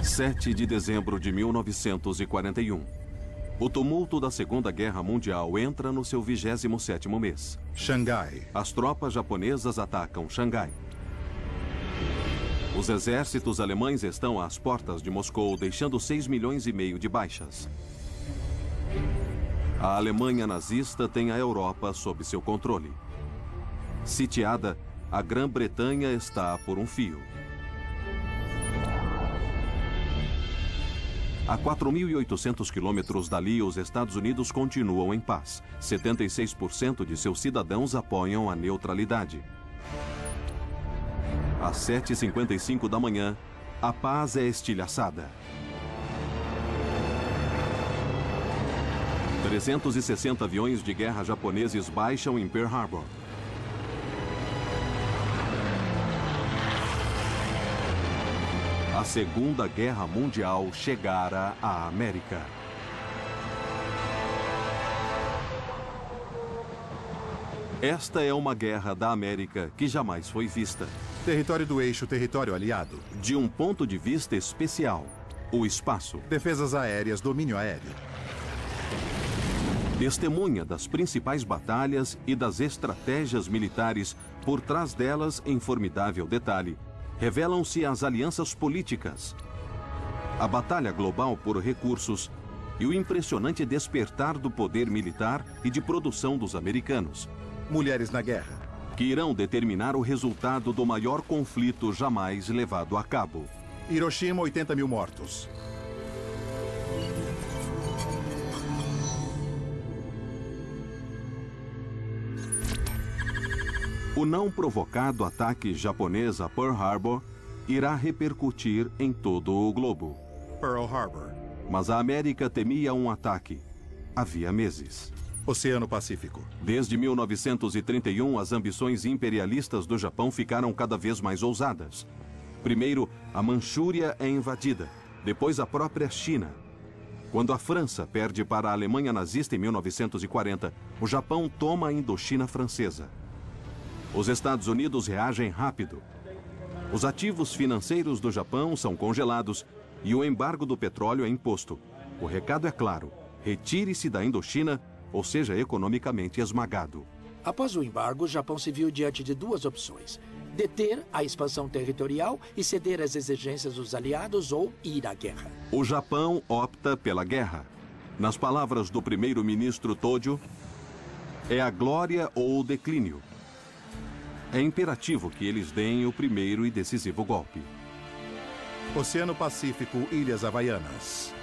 7 de dezembro de 1941. O tumulto da Segunda Guerra Mundial entra no seu 27º mês. Xangai. As tropas japonesas atacam Xangai. Os exércitos alemães estão às portas de Moscou, deixando 6,5 milhões de baixas. A Alemanha nazista tem a Europa sob seu controle. Sitiada, a Grã-Bretanha está por um fio. A 4.800 quilômetros dali, os Estados Unidos continuam em paz. 76% de seus cidadãos apoiam a neutralidade. Às 7h55 da manhã, a paz é estilhaçada. 360 aviões de guerra japoneses baixam em Pearl Harbor. A Segunda Guerra Mundial chegara à América. Esta é uma guerra da América que jamais foi vista. Território do eixo, território aliado. De um ponto de vista especial, o espaço. Defesas aéreas, domínio aéreo. Testemunha das principais batalhas e das estratégias militares, por trás delas, em formidável detalhe, revelam-se as alianças políticas, a batalha global por recursos e o impressionante despertar do poder militar e de produção dos americanos. Mulheres na guerra. Que irão determinar o resultado do maior conflito jamais levado a cabo. Hiroshima, 80 mil mortos. O não provocado ataque japonês a Pearl Harbor irá repercutir em todo o globo. Pearl Harbor. Mas a América temia um ataque. Havia meses. Oceano Pacífico. Desde 1931, as ambições imperialistas do Japão ficaram cada vez mais ousadas. Primeiro, a Manchúria é invadida. Depois, a própria China. Quando a França perde para a Alemanha nazista em 1940, o Japão toma a Indochina francesa. Os Estados Unidos reagem rápido. Os ativos financeiros do Japão são congelados e o embargo do petróleo é imposto. O recado é claro: retire-se da Indochina ou seja economicamente esmagado. Após o embargo, o Japão se viu diante de duas opções: deter a expansão territorial e ceder às exigências dos aliados ou ir à guerra. O Japão opta pela guerra. Nas palavras do primeiro-ministro Tojo, é a glória ou o declínio. É imperativo que eles deem o primeiro e decisivo golpe. Oceano Pacífico, Ilhas Havaianas.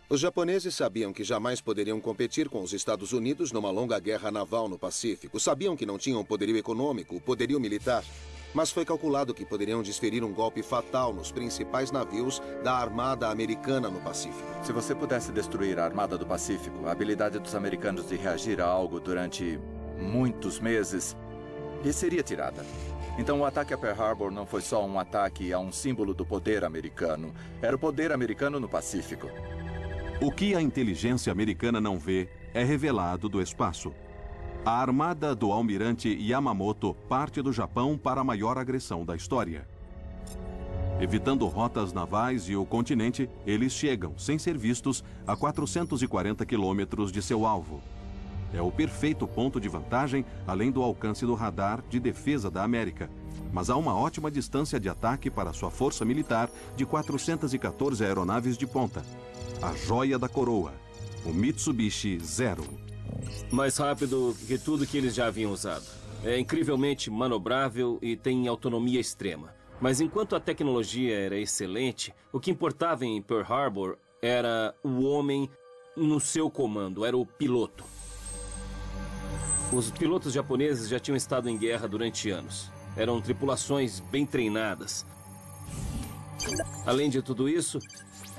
Os japoneses sabiam que jamais poderiam competir com os Estados Unidos numa longa guerra naval no Pacífico. Sabiam que não tinham poderio econômico, poderio militar. Mas foi calculado que poderiam desferir um golpe fatal nos principais navios da Armada Americana no Pacífico. Se você pudesse destruir a Armada do Pacífico, a habilidade dos americanos de reagir a algo durante muitos meses lhe seria tirada. Então o ataque a Pearl Harbor não foi só um ataque a um símbolo do poder americano. Era o poder americano no Pacífico. O que a inteligência americana não vê é revelado do espaço. A armada do almirante Yamamoto parte do Japão para a maior agressão da história. Evitando rotas navais e o continente, eles chegam, sem ser vistos, a 440 quilômetros de seu alvo. É o perfeito ponto de vantagem, além do alcance do radar de defesa da América. Mas há uma ótima distância de ataque para sua força militar de 414 aeronaves de ponta. A joia da coroa, o Mitsubishi Zero. Mais rápido que tudo que eles já haviam usado. É incrivelmente manobrável e tem autonomia extrema. Mas enquanto a tecnologia era excelente, o que importava em Pearl Harbor era o homem no seu comando, era o piloto. Os pilotos japoneses já tinham estado em guerra durante anos. Eram tripulações bem treinadas. Além de tudo isso,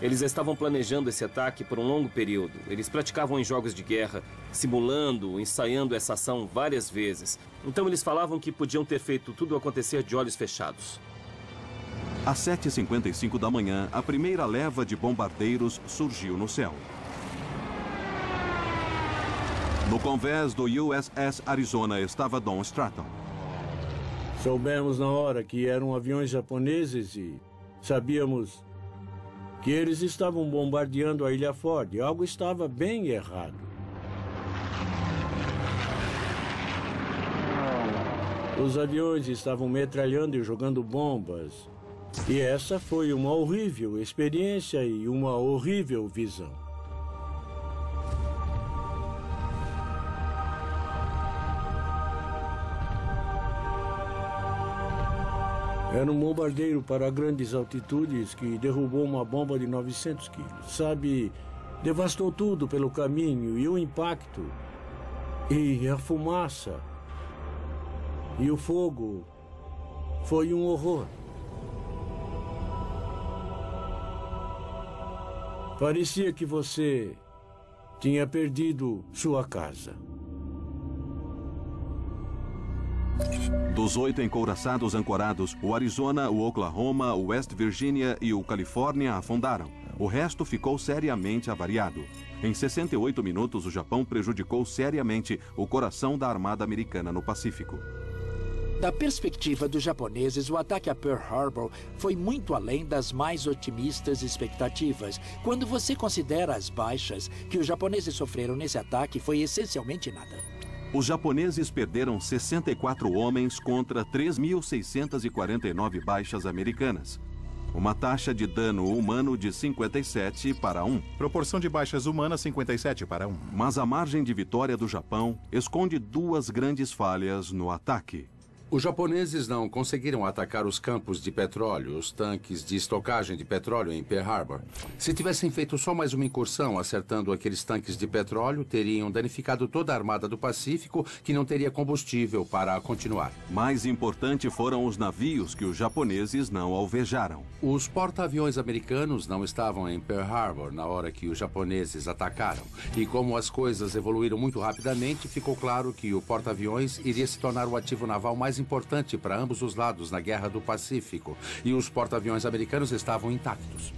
eles estavam planejando esse ataque por um longo período. Eles praticavam em jogos de guerra, simulando, ensaiando essa ação várias vezes. Então eles falavam que podiam ter feito tudo acontecer de olhos fechados. Às 7h55 da manhã, a primeira leva de bombardeiros surgiu no céu. No convés do USS Arizona estava Don Stratton. Soubemos na hora que eram aviões japoneses e sabíamos que eles estavam bombardeando a Ilha Ford. Algo estava bem errado. Os aviões estavam metralhando e jogando bombas. E essa foi uma horrível experiência e uma horrível visão. Era um bombardeiro para grandes altitudes que derrubou uma bomba de 900 quilos. Sabe, devastou tudo pelo caminho, e o impacto, e a fumaça, e o fogo. Foi um horror. Parecia que você tinha perdido sua casa. Dos 8 encouraçados ancorados, o Arizona, o Oklahoma, o West Virginia e o Califórnia afundaram. O resto ficou seriamente avariado. Em 68 minutos, o Japão prejudicou seriamente o coração da Armada Americana no Pacífico. Da perspectiva dos japoneses, o ataque a Pearl Harbor foi muito além das mais otimistas expectativas. Quando você considera as baixas que os japoneses sofreram nesse ataque, foi essencialmente nada. Os japoneses perderam 64 homens contra 3.649 baixas americanas. Uma taxa de dano humano de 57 para 1. Proporção de baixas humanas 57 para 1. Mas a margem de vitória do Japão esconde duas grandes falhas no ataque. Os japoneses não conseguiram atacar os campos de petróleo, os tanques de estocagem de petróleo em Pearl Harbor. Se tivessem feito só mais uma incursão acertando aqueles tanques de petróleo, teriam danificado toda a Armada do Pacífico, que não teria combustível para continuar. Mais importante foram os navios que os japoneses não alvejaram. Os porta-aviões americanos não estavam em Pearl Harbor na hora que os japoneses atacaram. E como as coisas evoluíram muito rapidamente, ficou claro que o porta-aviões iria se tornar o ativo naval mais importante para ambos os lados na Guerra do Pacífico, e os porta-aviões americanos estavam intactos.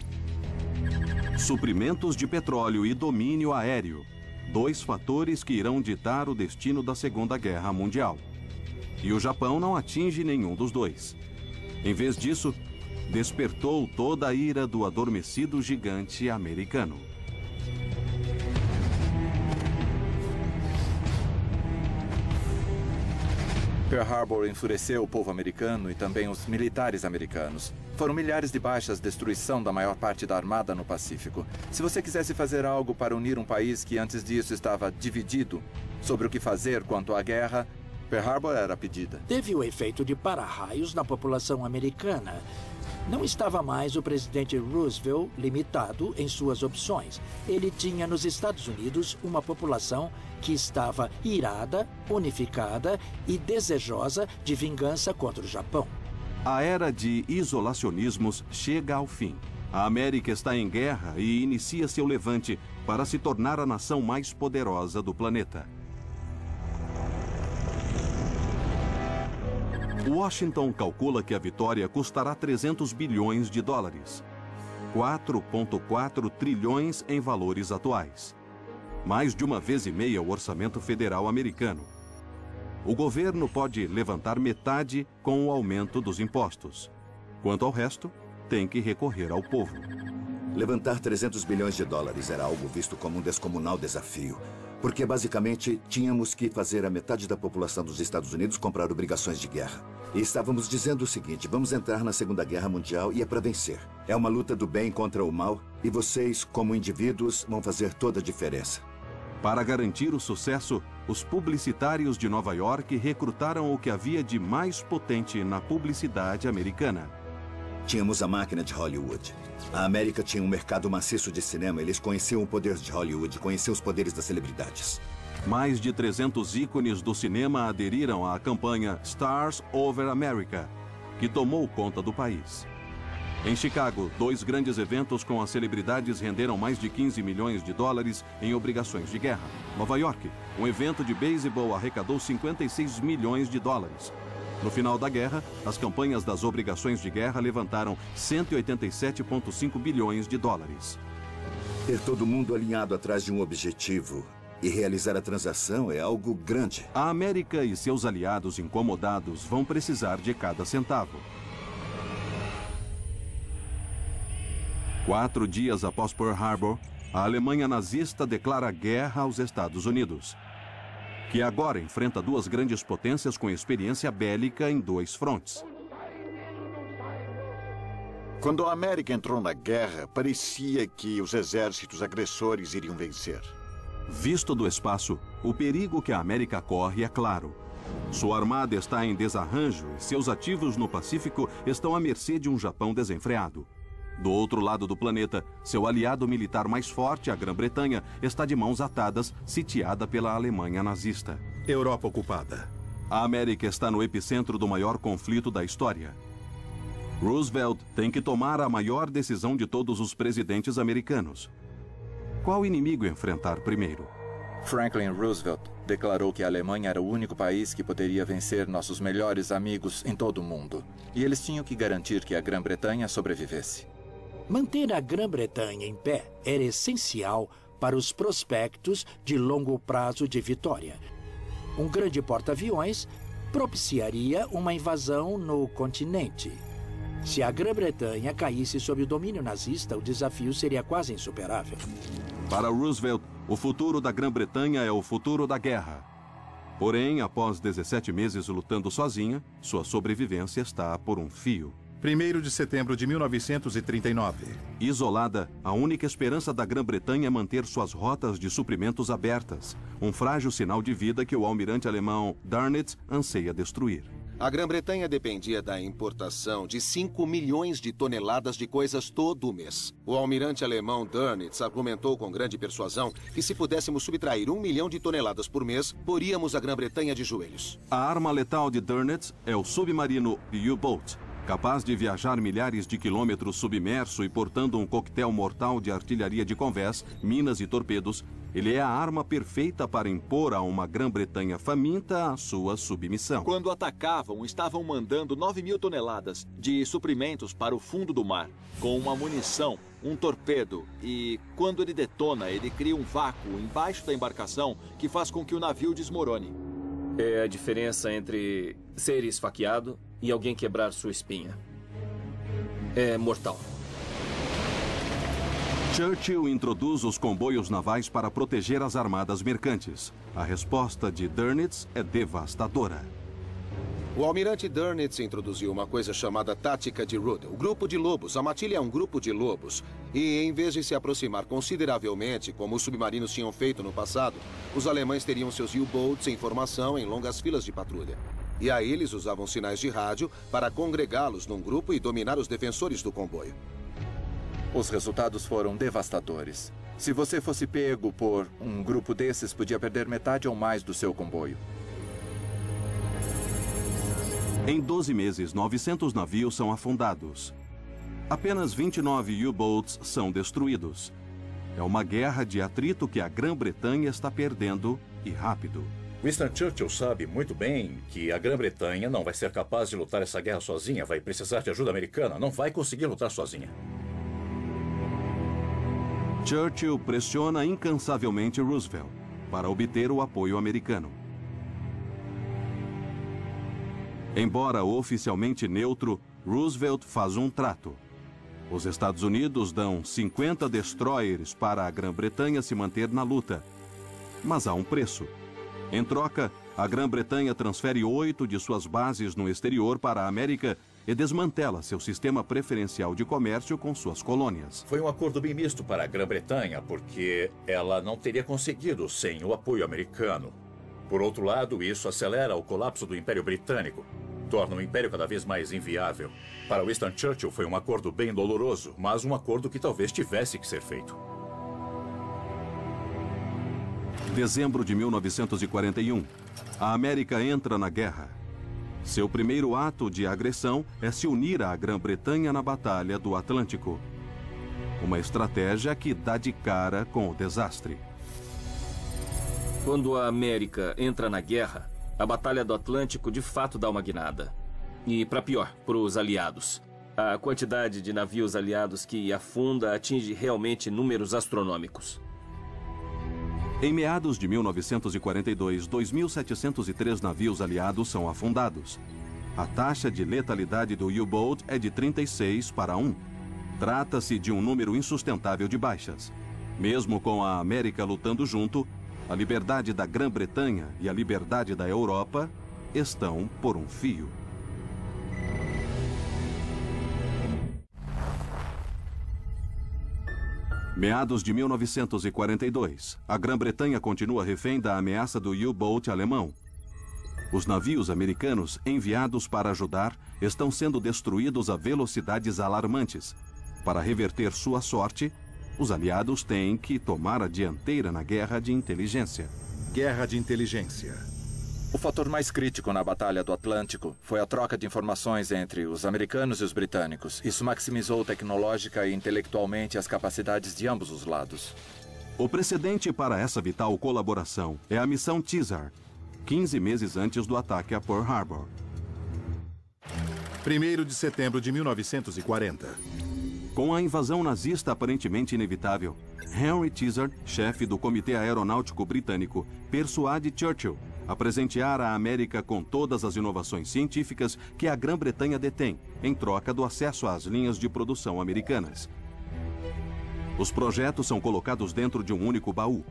Suprimentos de petróleo e domínio aéreo. Dois fatores que irão ditar o destino da Segunda Guerra Mundial. E o Japão não atinge nenhum dos dois. Em vez disso, despertou toda a ira do adormecido gigante americano. Pearl Harbor enfureceu o povo americano e também os militares americanos. Foram milhares de baixas, destruição da maior parte da armada no Pacífico. Se você quisesse fazer algo para unir um país que antes disso estava dividido sobre o que fazer quanto à guerra, Pearl Harbor era a pedida. Teve o efeito de para-raios na população americana. Não estava mais o presidente Roosevelt limitado em suas opções. Ele tinha nos Estados Unidos uma população que estava irada, unificada e desejosa de vingança contra o Japão. A era de isolacionismos chega ao fim. A América está em guerra e inicia seu levante para se tornar a nação mais poderosa do planeta. Washington calcula que a vitória custará 300 bilhões de dólares. 4,4 trilhões em valores atuais. Mais de uma vez e meia o orçamento federal americano. O governo pode levantar metade com o aumento dos impostos. Quanto ao resto, tem que recorrer ao povo. Levantar 300 bilhões de dólares era algo visto como um descomunal desafio. Porque, basicamente, tínhamos que fazer a metade da população dos Estados Unidos comprar obrigações de guerra. E estávamos dizendo o seguinte: vamos entrar na Segunda Guerra Mundial e é para vencer. É uma luta do bem contra o mal e vocês, como indivíduos, vão fazer toda a diferença. Para garantir o sucesso, os publicitários de Nova York recrutaram o que havia de mais potente na publicidade americana. Tínhamos a máquina de Hollywood. A América tinha um mercado maciço de cinema. Eles conheciam o poder de Hollywood, conheciam os poderes das celebridades. Mais de 300 ícones do cinema aderiram à campanha Stars Over America, que tomou conta do país. Em Chicago, 2 grandes eventos com as celebridades renderam mais de 15 milhões de dólares em obrigações de guerra. Nova York, um evento de beisebol arrecadou 56 milhões de dólares. No final da guerra, as campanhas das obrigações de guerra levantaram 187,5 bilhões de dólares. Ter todo mundo alinhado atrás de um objetivo e realizar a transação é algo grande. A América e seus aliados incomodados vão precisar de cada centavo. 4 dias após Pearl Harbor, a Alemanha nazista declara guerra aos Estados Unidos, que agora enfrenta 2 grandes potências com experiência bélica em 2 frontes. Quando a América entrou na guerra, parecia que os exércitos agressores iriam vencer. Visto do espaço, o perigo que a América corre é claro. Sua armada está em desarranjo e seus ativos no Pacífico estão à mercê de um Japão desenfreado. Do outro lado do planeta, seu aliado militar mais forte, a Grã-Bretanha, está de mãos atadas, sitiada pela Alemanha nazista. Europa ocupada. A América está no epicentro do maior conflito da história. Roosevelt tem que tomar a maior decisão de todos os presidentes americanos. Qual inimigo enfrentar primeiro? Franklin Roosevelt declarou que a Alemanha era o único país que poderia vencer nossos melhores amigos em todo o mundo. E eles tinham que garantir que a Grã-Bretanha sobrevivesse. Manter a Grã-Bretanha em pé era essencial para os prospectos de longo prazo de vitória. Um grande porta-aviões propiciaria uma invasão no continente. Se a Grã-Bretanha caísse sob o domínio nazista, o desafio seria quase insuperável. Para Roosevelt, o futuro da Grã-Bretanha é o futuro da guerra. Porém, após 17 meses lutando sozinha, sua sobrevivência está por um fio. 1º de setembro de 1939. Isolada, a única esperança da Grã-Bretanha é manter suas rotas de suprimentos abertas, um frágil sinal de vida que o almirante alemão Dönitz anseia destruir. A Grã-Bretanha dependia da importação de 5 milhões de toneladas de coisas todo mês. O almirante alemão Dönitz argumentou com grande persuasão que se pudéssemos subtrair 1 milhão de toneladas por mês, poríamos a Grã-Bretanha de joelhos. A arma letal de Dönitz é o submarino U-Boat, capaz de viajar milhares de quilômetros submerso e portando um coquetel mortal de artilharia de convés, minas e torpedos. Ele é a arma perfeita para impor a uma Grã-Bretanha faminta a sua submissão. Quando atacavam, estavam mandando 9.000 toneladas de suprimentos para o fundo do mar, com uma munição, um torpedo, e quando ele detona, ele cria um vácuo embaixo da embarcação que faz com que o navio desmorone. É a diferença entre ser esfaqueado e alguém quebrar sua espinha. É mortal. Churchill introduz os comboios navais para proteger as armadas mercantes. A resposta de Dönitz é devastadora. O almirante Dönitz introduziu uma coisa chamada tática de Rudel, o grupo de lobos. A matilha é um grupo de lobos. E em vez de se aproximar consideravelmente, como os submarinos tinham feito no passado, os alemães teriam seus U-Boats em formação em longas filas de patrulha. E aí eles usavam sinais de rádio para congregá-los num grupo e dominar os defensores do comboio. Os resultados foram devastadores. Se você fosse pego por um grupo desses, podia perder metade ou mais do seu comboio. Em 12 meses, 900 navios são afundados. Apenas 29 U-Boats são destruídos. É uma guerra de atrito que a Grã-Bretanha está perdendo, e rápido. Winston Churchill sabe muito bem que a Grã-Bretanha não vai ser capaz de lutar essa guerra sozinha. Vai precisar de ajuda americana. Não vai conseguir lutar sozinha. Churchill pressiona incansavelmente Roosevelt para obter o apoio americano. Embora oficialmente neutro, Roosevelt faz um trato. Os Estados Unidos dão 50 destroyers para a Grã-Bretanha se manter na luta. Mas há um preço. Em troca, a Grã-Bretanha transfere 8 de suas bases no exterior para a América e desmantela seu sistema preferencial de comércio com suas colônias. Foi um acordo bem misto para a Grã-Bretanha, porque ela não teria conseguido sem o apoio americano. Por outro lado, isso acelera o colapso do Império Britânico, torna o Império cada vez mais inviável. Para Winston Churchill foi um acordo bem doloroso, mas um acordo que talvez tivesse que ser feito. Dezembro de 1941. A América entra na guerra. Seu primeiro ato de agressão é se unir à Grã-Bretanha na Batalha do Atlântico. Uma estratégia que dá de cara com o desastre. Quando a América entra na guerra, a Batalha do Atlântico de fato dá uma guinada. E, para pior, para os aliados. A quantidade de navios aliados que afunda atinge realmente números astronômicos. Em meados de 1942, 2.703 navios aliados são afundados. A taxa de letalidade do U-Boat é de 36 para 1. Trata-se de um número insustentável de baixas. Mesmo com a América lutando junto, a liberdade da Grã-Bretanha e a liberdade da Europa estão por um fio. Meados de 1942, a Grã-Bretanha continua refém da ameaça do U-Boat alemão. Os navios americanos enviados para ajudar estão sendo destruídos a velocidades alarmantes. Para reverter sua sorte, os aliados têm que tomar a dianteira na guerra de inteligência. Guerra de inteligência. O fator mais crítico na Batalha do Atlântico foi a troca de informações entre os americanos e os britânicos. Isso maximizou tecnológica e intelectualmente as capacidades de ambos os lados. O precedente para essa vital colaboração é a missão Caesar, 15 meses antes do ataque a Pearl Harbor. 1º de setembro de 1940. Com a invasão nazista aparentemente inevitável, Henry Caesar, chefe do Comitê Aeronáutico Britânico, persuade Churchill a presentear a América com todas as inovações científicas que a Grã-Bretanha detém, em troca do acesso às linhas de produção americanas. Os projetos são colocados dentro de um único baú.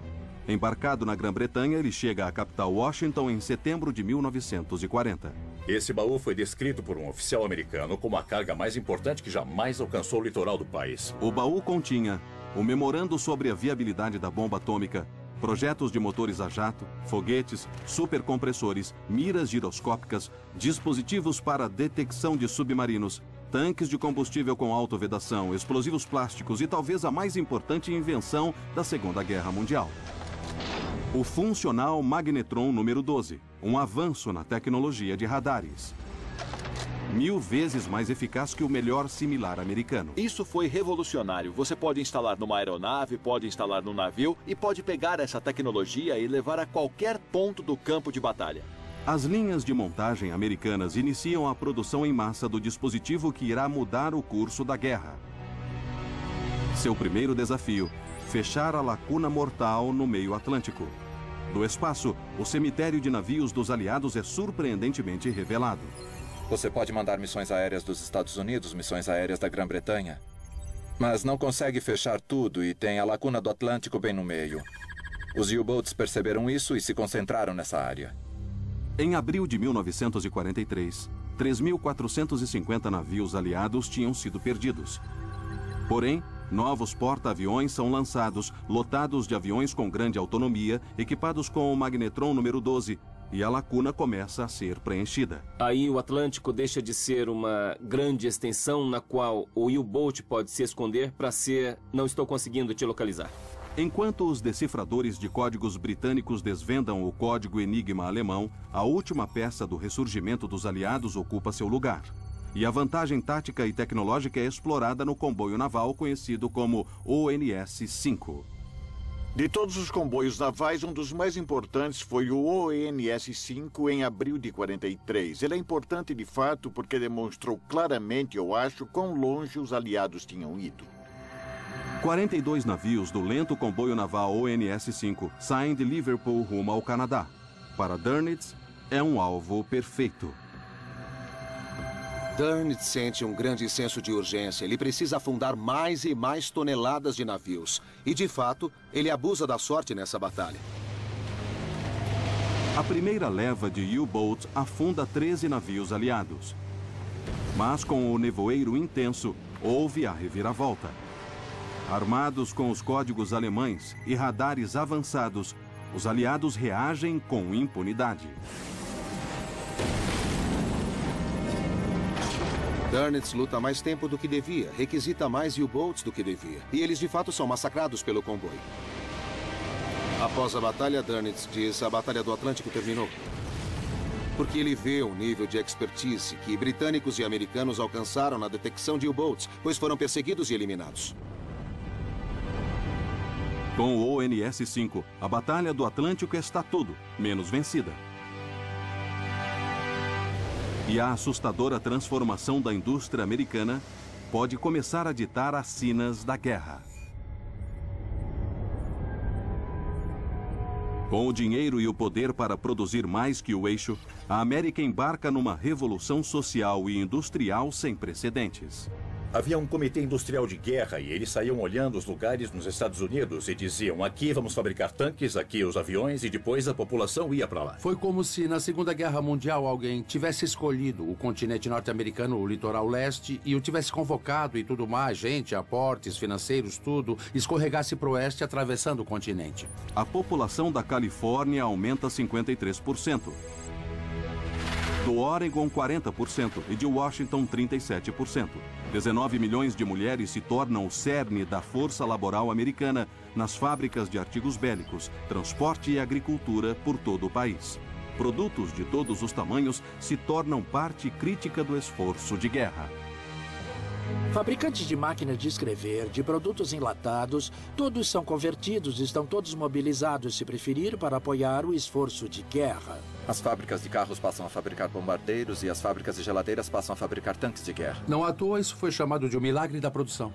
Embarcado na Grã-Bretanha, ele chega à capital Washington em setembro de 1940. Esse baú foi descrito por um oficial americano como a carga mais importante que jamais alcançou o litoral do país. O baú continha o memorando sobre a viabilidade da bomba atômica, projetos de motores a jato, foguetes, supercompressores, miras giroscópicas, dispositivos para detecção de submarinos, tanques de combustível com autovedação, explosivos plásticos e talvez a mais importante invenção da Segunda Guerra Mundial. O funcional magnetron número 12, um avanço na tecnologia de radares. 1000 vezes mais eficaz que o melhor similar americano. Isso foi revolucionário. Você pode instalar numa aeronave, pode instalar num navio e pode pegar essa tecnologia e levar a qualquer ponto do campo de batalha. As linhas de montagem americanas iniciam a produção em massa do dispositivo que irá mudar o curso da guerra. Seu primeiro desafio: fechar a lacuna mortal no meio Atlântico. Do espaço, o cemitério de navios dos aliados é surpreendentemente revelado. Você pode mandar missões aéreas dos Estados Unidos, missões aéreas da Grã-Bretanha, mas não consegue fechar tudo e tem a lacuna do Atlântico bem no meio. Os U-Boats perceberam isso e se concentraram nessa área. Em abril de 1943, 3.450 navios aliados tinham sido perdidos. Porém, novos porta-aviões são lançados, lotados de aviões com grande autonomia, equipados com o magnetron número 12, e a lacuna começa a ser preenchida. Aí o Atlântico deixa de ser uma grande extensão na qual o U-Boat pode se esconder para ser "não estou conseguindo te localizar". Enquanto os decifradores de códigos britânicos desvendam o código Enigma alemão, a última peça do ressurgimento dos aliados ocupa seu lugar. E a vantagem tática e tecnológica é explorada no comboio naval conhecido como ONS-5. De todos os comboios navais, um dos mais importantes foi o ONS-5 em abril de 43. Ele é importante de fato porque demonstrou claramente, eu acho, quão longe os aliados tinham ido. 42 navios do lento comboio naval ONS-5 saem de Liverpool rumo ao Canadá. Para Dönitz, é um alvo perfeito. Dönitz sente um grande senso de urgência. Ele precisa afundar mais e mais toneladas de navios. E, de fato, ele abusa da sorte nessa batalha. A primeira leva de U-Boats afunda 13 navios aliados. Mas com o nevoeiro intenso, houve a reviravolta. Armados com os códigos alemães e radares avançados, os aliados reagem com impunidade. Dönitz luta mais tempo do que devia, requisita mais U-Boats do que devia. E eles, de fato, são massacrados pelo comboio. Após a batalha, Dönitz diz: a Batalha do Atlântico terminou. Porque ele vê o nível de expertise que britânicos e americanos alcançaram na detecção de U-Boats, pois foram perseguidos e eliminados. Com o ONS-5, a Batalha do Atlântico está tudo menos vencida. E a assustadora transformação da indústria americana pode começar a ditar as sinas da guerra. Com o dinheiro e o poder para produzir mais que o eixo, a América embarca numa revolução social e industrial sem precedentes. Havia um comitê industrial de guerra e eles saíam olhando os lugares nos Estados Unidos e diziam: aqui vamos fabricar tanques, aqui os aviões, e depois a população ia para lá. Foi como se na Segunda Guerra Mundial alguém tivesse escolhido o continente norte-americano, o litoral leste, e o tivesse convocado e tudo mais, gente, aportes financeiros, tudo, escorregasse para o oeste atravessando o continente. A população da Califórnia aumenta 53%. Do Oregon, 40%, e de Washington, 37%. 19 milhões de mulheres se tornam o cerne da força laboral americana nas fábricas de artigos bélicos, transporte e agricultura por todo o país. Produtos de todos os tamanhos se tornam parte crítica do esforço de guerra. Fabricantes de máquinas de escrever, de produtos enlatados, todos são convertidos, estão todos mobilizados, se preferir, para apoiar o esforço de guerra. As fábricas de carros passam a fabricar bombardeiros e as fábricas de geladeiras passam a fabricar tanques de guerra. Não à toa, isso foi chamado de o milagre da produção.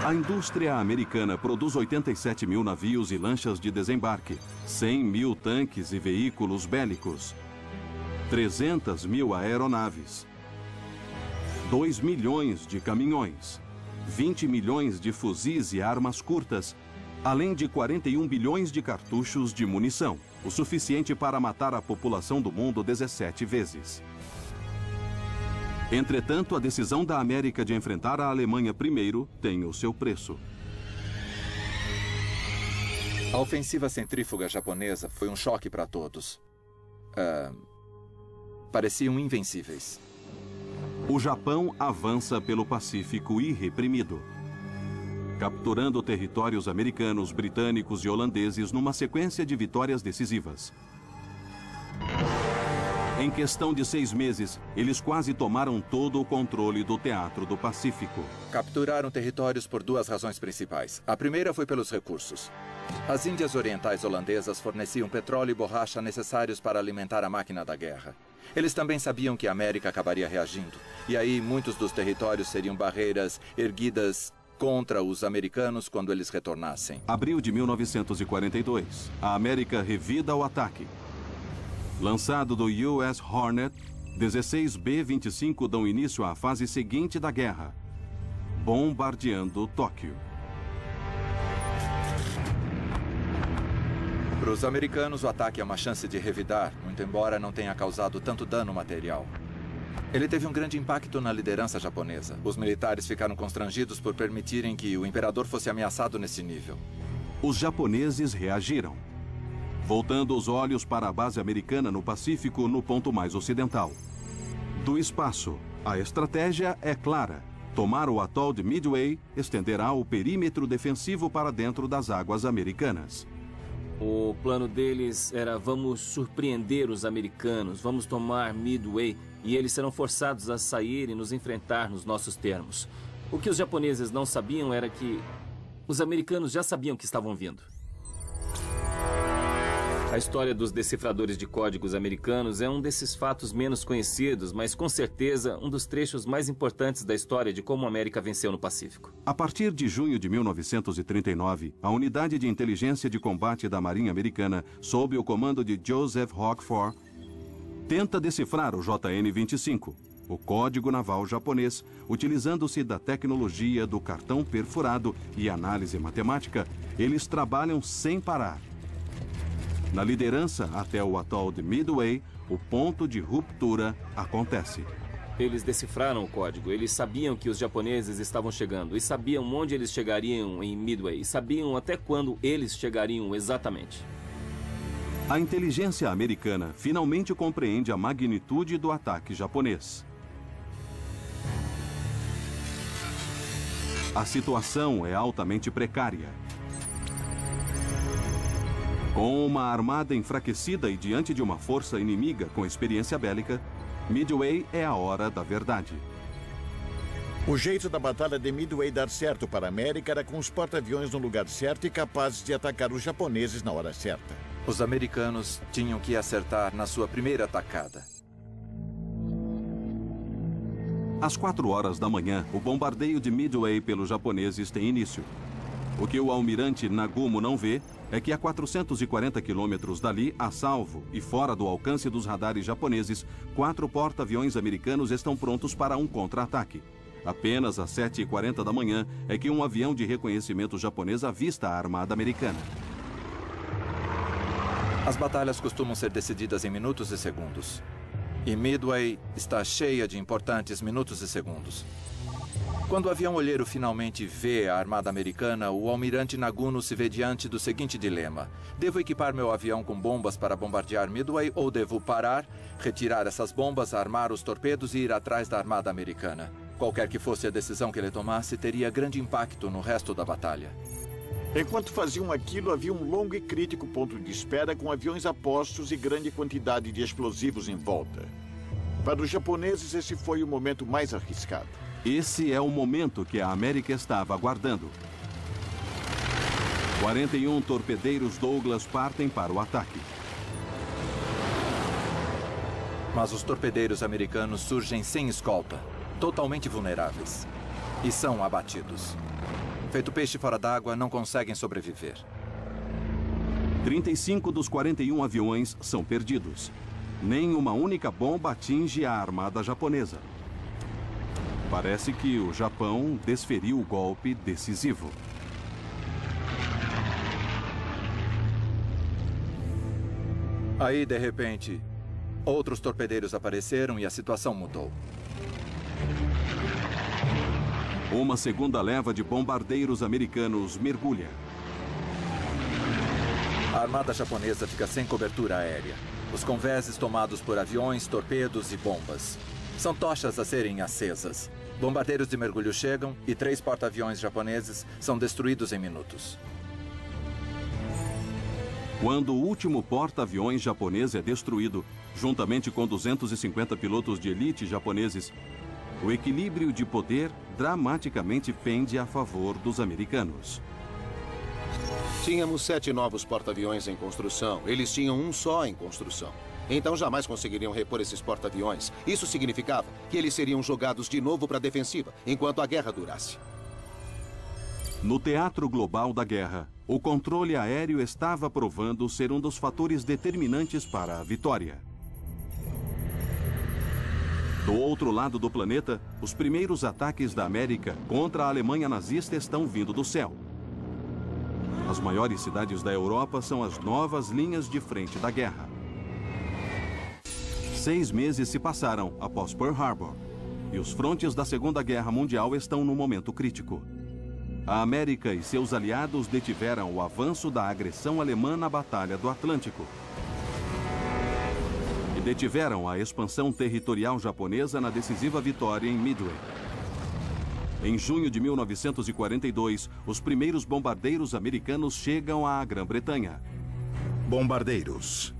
A indústria americana produz 87 mil navios e lanchas de desembarque, 100 mil tanques e veículos bélicos, 300 mil aeronaves, 2 milhões de caminhões, 20 milhões de fuzis e armas curtas, além de 41 bilhões de cartuchos de munição, o suficiente para matar a população do mundo 17 vezes. Entretanto, a decisão da América de enfrentar a Alemanha primeiro tem o seu preço. A ofensiva centrífuga japonesa foi um choque para todos. Pareciam invencíveis. O Japão avança pelo Pacífico irreprimido, capturando territórios americanos, britânicos e holandeses numa sequência de vitórias decisivas. Em questão de 6 meses, eles quase tomaram todo o controle do Teatro do Pacífico. Capturaram territórios por 2 razões principais. A primeira foi pelos recursos. As Índias Orientais holandesas forneciam petróleo e borracha necessários para alimentar a máquina da guerra. Eles também sabiam que a América acabaria reagindo. E aí, muitos dos territórios seriam barreiras erguidas contra os americanos quando eles retornassem. Abril de 1942. A América revida o ataque. Lançado do US Hornet, 16 B-25 dão início à fase seguinte da guerra, bombardeando Tóquio. Para os americanos, o ataque é uma chance de revidar, muito embora não tenha causado tanto dano material. Ele teve um grande impacto na liderança japonesa. Os militares ficaram constrangidos por permitirem que o imperador fosse ameaçado nesse nível. Os japoneses reagiram, voltando os olhos para a base americana no Pacífico, no ponto mais ocidental. Do espaço, a estratégia é clara. Tomar o atol de Midway estenderá o perímetro defensivo para dentro das águas americanas. O plano deles era: vamos surpreender os americanos, vamos tomar Midway e eles serão forçados a sair e nos enfrentar nos nossos termos. O que os japoneses não sabiam era que os americanos já sabiam que estavam vindo. A história dos decifradores de códigos americanos é um desses fatos menos conhecidos, mas com certeza um dos trechos mais importantes da história de como a América venceu no Pacífico. A partir de junho de 1939, a Unidade de Inteligência de Combate da Marinha Americana, sob o comando de Joseph Roquefort, tenta decifrar o JN-25, o código naval japonês, utilizando-se da tecnologia do cartão perfurado e análise matemática. Eles trabalham sem parar. Na liderança até o atol de Midway, o ponto de ruptura acontece. Eles decifraram o código, eles sabiam que os japoneses estavam chegando, e sabiam onde eles chegariam em Midway, e sabiam até quando eles chegariam exatamente. A inteligência americana finalmente compreende a magnitude do ataque japonês. A situação é altamente precária. Com uma armada enfraquecida e diante de uma força inimiga com experiência bélica, Midway é a hora da verdade. O jeito da Batalha de Midway dar certo para a América era com os porta-aviões no lugar certo e capazes de atacar os japoneses na hora certa. Os americanos tinham que acertar na sua primeira atacada. Às 4 horas da manhã, o bombardeio de Midway pelos japoneses tem início. O que o almirante Nagumo não vê é que a 440 quilômetros dali, a salvo e fora do alcance dos radares japoneses, 4 porta-aviões americanos estão prontos para um contra-ataque. Apenas às 7h40 da manhã é que um avião de reconhecimento japonês avista a armada americana. As batalhas costumam ser decididas em minutos e segundos. E Midway está cheia de importantes minutos e segundos. Quando o avião olheiro finalmente vê a armada americana, o almirante Naguno se vê diante do seguinte dilema: devo equipar meu avião com bombas para bombardear Midway ou devo parar, retirar essas bombas, armar os torpedos e ir atrás da armada americana? Qualquer que fosse a decisão que ele tomasse, teria grande impacto no resto da batalha. Enquanto faziam aquilo, havia um longo e crítico ponto de espera com aviões a postos e grande quantidade de explosivos em volta. Para os japoneses, esse foi o momento mais arriscado. Esse é o momento que a América estava aguardando. 41 torpedeiros Douglas partem para o ataque. Mas os torpedeiros americanos surgem sem escolta, totalmente vulneráveis, e são abatidos. Feito peixe fora d'água, não conseguem sobreviver. 35 dos 41 aviões são perdidos. Nem uma única bomba atinge a armada japonesa. Parece que o Japão desferiu o golpe decisivo. Aí, de repente, outros torpedeiros apareceram e a situação mudou. Uma segunda leva de bombardeiros americanos mergulha. A armada japonesa fica sem cobertura aérea. Os convéses tomados por aviões, torpedos e bombas. São tochas a serem acesas. Bombardeiros de mergulho chegam e 3 porta-aviões japoneses são destruídos em minutos. Quando o último porta-aviões japonês é destruído, juntamente com 250 pilotos de elite japoneses, o equilíbrio de poder dramaticamente pende a favor dos americanos. Tínhamos 7 novos porta-aviões em construção. Eles tinham um só em construção. Então jamais conseguiriam repor esses porta-aviões. Isso significava que eles seriam jogados de novo para a defensiva, enquanto a guerra durasse. No teatro global da guerra, o controle aéreo estava provando ser um dos fatores determinantes para a vitória. Do outro lado do planeta, os primeiros ataques da América contra a Alemanha nazista estão vindo do céu. As maiores cidades da Europa são as novas linhas de frente da guerra. 6 meses se passaram após Pearl Harbor, e os frontes da Segunda Guerra Mundial estão no momento crítico. A América e seus aliados detiveram o avanço da agressão alemã na Batalha do Atlântico. E detiveram a expansão territorial japonesa na decisiva vitória em Midway. Em junho de 1942, os primeiros bombardeiros americanos chegam à Grã-Bretanha. Bombardeiros.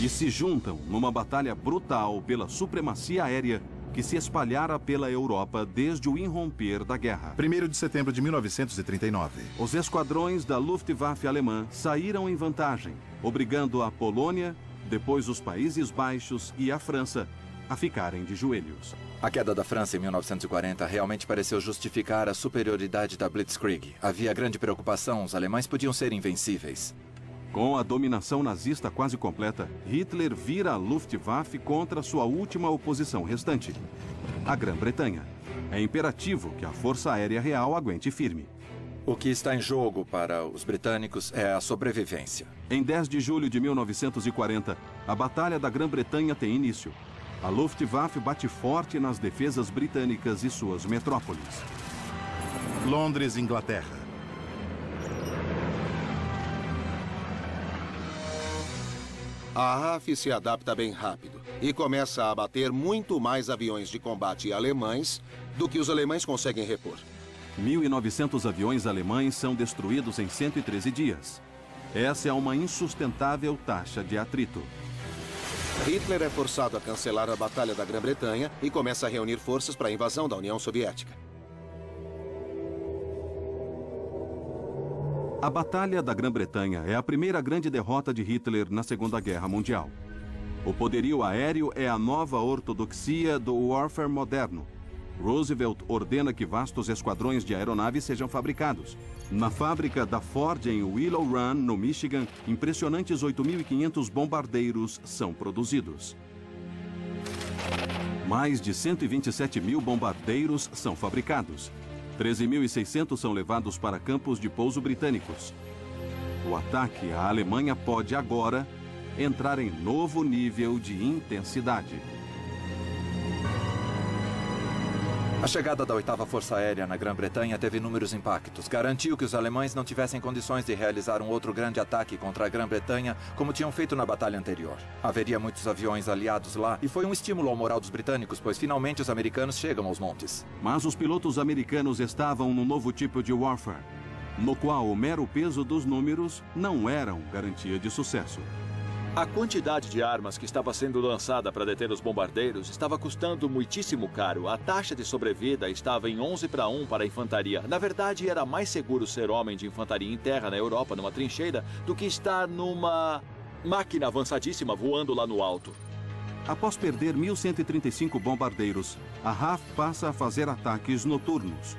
E se juntam numa batalha brutal pela supremacia aérea que se espalhara pela Europa desde o irromper da guerra. 1º de setembro de 1939. Os esquadrões da Luftwaffe alemã saíram em vantagem, obrigando a Polônia, depois os Países Baixos e a França a ficarem de joelhos. A queda da França em 1940 realmente pareceu justificar a superioridade da Blitzkrieg. Havia grande preocupação, os alemães podiam ser invencíveis. Com a dominação nazista quase completa, Hitler vira a Luftwaffe contra sua última oposição restante, a Grã-Bretanha. É imperativo que a Força Aérea Real aguente firme. O que está em jogo para os britânicos é a sobrevivência. Em 10 de julho de 1940, a Batalha da Grã-Bretanha tem início. A Luftwaffe bate forte nas defesas britânicas e suas metrópoles. Londres, Inglaterra. A RAF se adapta bem rápido e começa a abater muito mais aviões de combate alemães do que os alemães conseguem repor. 1.900 aviões alemães são destruídos em 113 dias. Essa é uma insustentável taxa de atrito. Hitler é forçado a cancelar a Batalha da Grã-Bretanha e começa a reunir forças para a invasão da União Soviética. A Batalha da Grã-Bretanha é a primeira grande derrota de Hitler na Segunda Guerra Mundial. O poderio aéreo é a nova ortodoxia do warfare moderno. Roosevelt ordena que vastos esquadrões de aeronaves sejam fabricados. Na fábrica da Ford em Willow Run, no Michigan, impressionantes 8.500 bombardeiros são produzidos. Mais de 127 mil bombardeiros são fabricados. 13.600 são levados para campos de pouso britânicos. O ataque à Alemanha pode agora entrar em novo nível de intensidade. A chegada da 8ª Força Aérea na Grã-Bretanha teve inúmeros impactos. Garantiu que os alemães não tivessem condições de realizar um outro grande ataque contra a Grã-Bretanha como tinham feito na batalha anterior. Haveria muitos aviões aliados lá e foi um estímulo ao moral dos britânicos, pois finalmente os americanos chegam aos montes. Mas os pilotos americanos estavam num novo tipo de warfare, no qual o mero peso dos números não eram garantia de sucesso. A quantidade de armas que estava sendo lançada para deter os bombardeiros estava custando muitíssimo caro. A taxa de sobrevida estava em 11-1 para a infantaria. Na verdade, era mais seguro ser homem de infantaria em terra na Europa, numa trincheira, do que estar numa máquina avançadíssima voando lá no alto. Após perder 1.135 bombardeiros, a RAF passa a fazer ataques noturnos.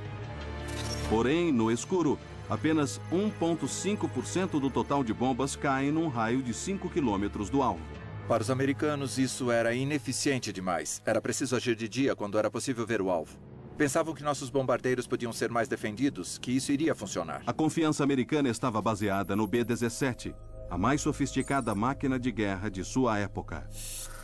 Porém, no escuro, apenas 1,5% do total de bombas caem num raio de 5 quilômetros do alvo. Para os americanos, isso era ineficiente demais. Era preciso agir de dia quando era possível ver o alvo. Pensavam que nossos bombardeiros podiam ser mais defendidos, que isso iria funcionar. A confiança americana estava baseada no B-17, a mais sofisticada máquina de guerra de sua época.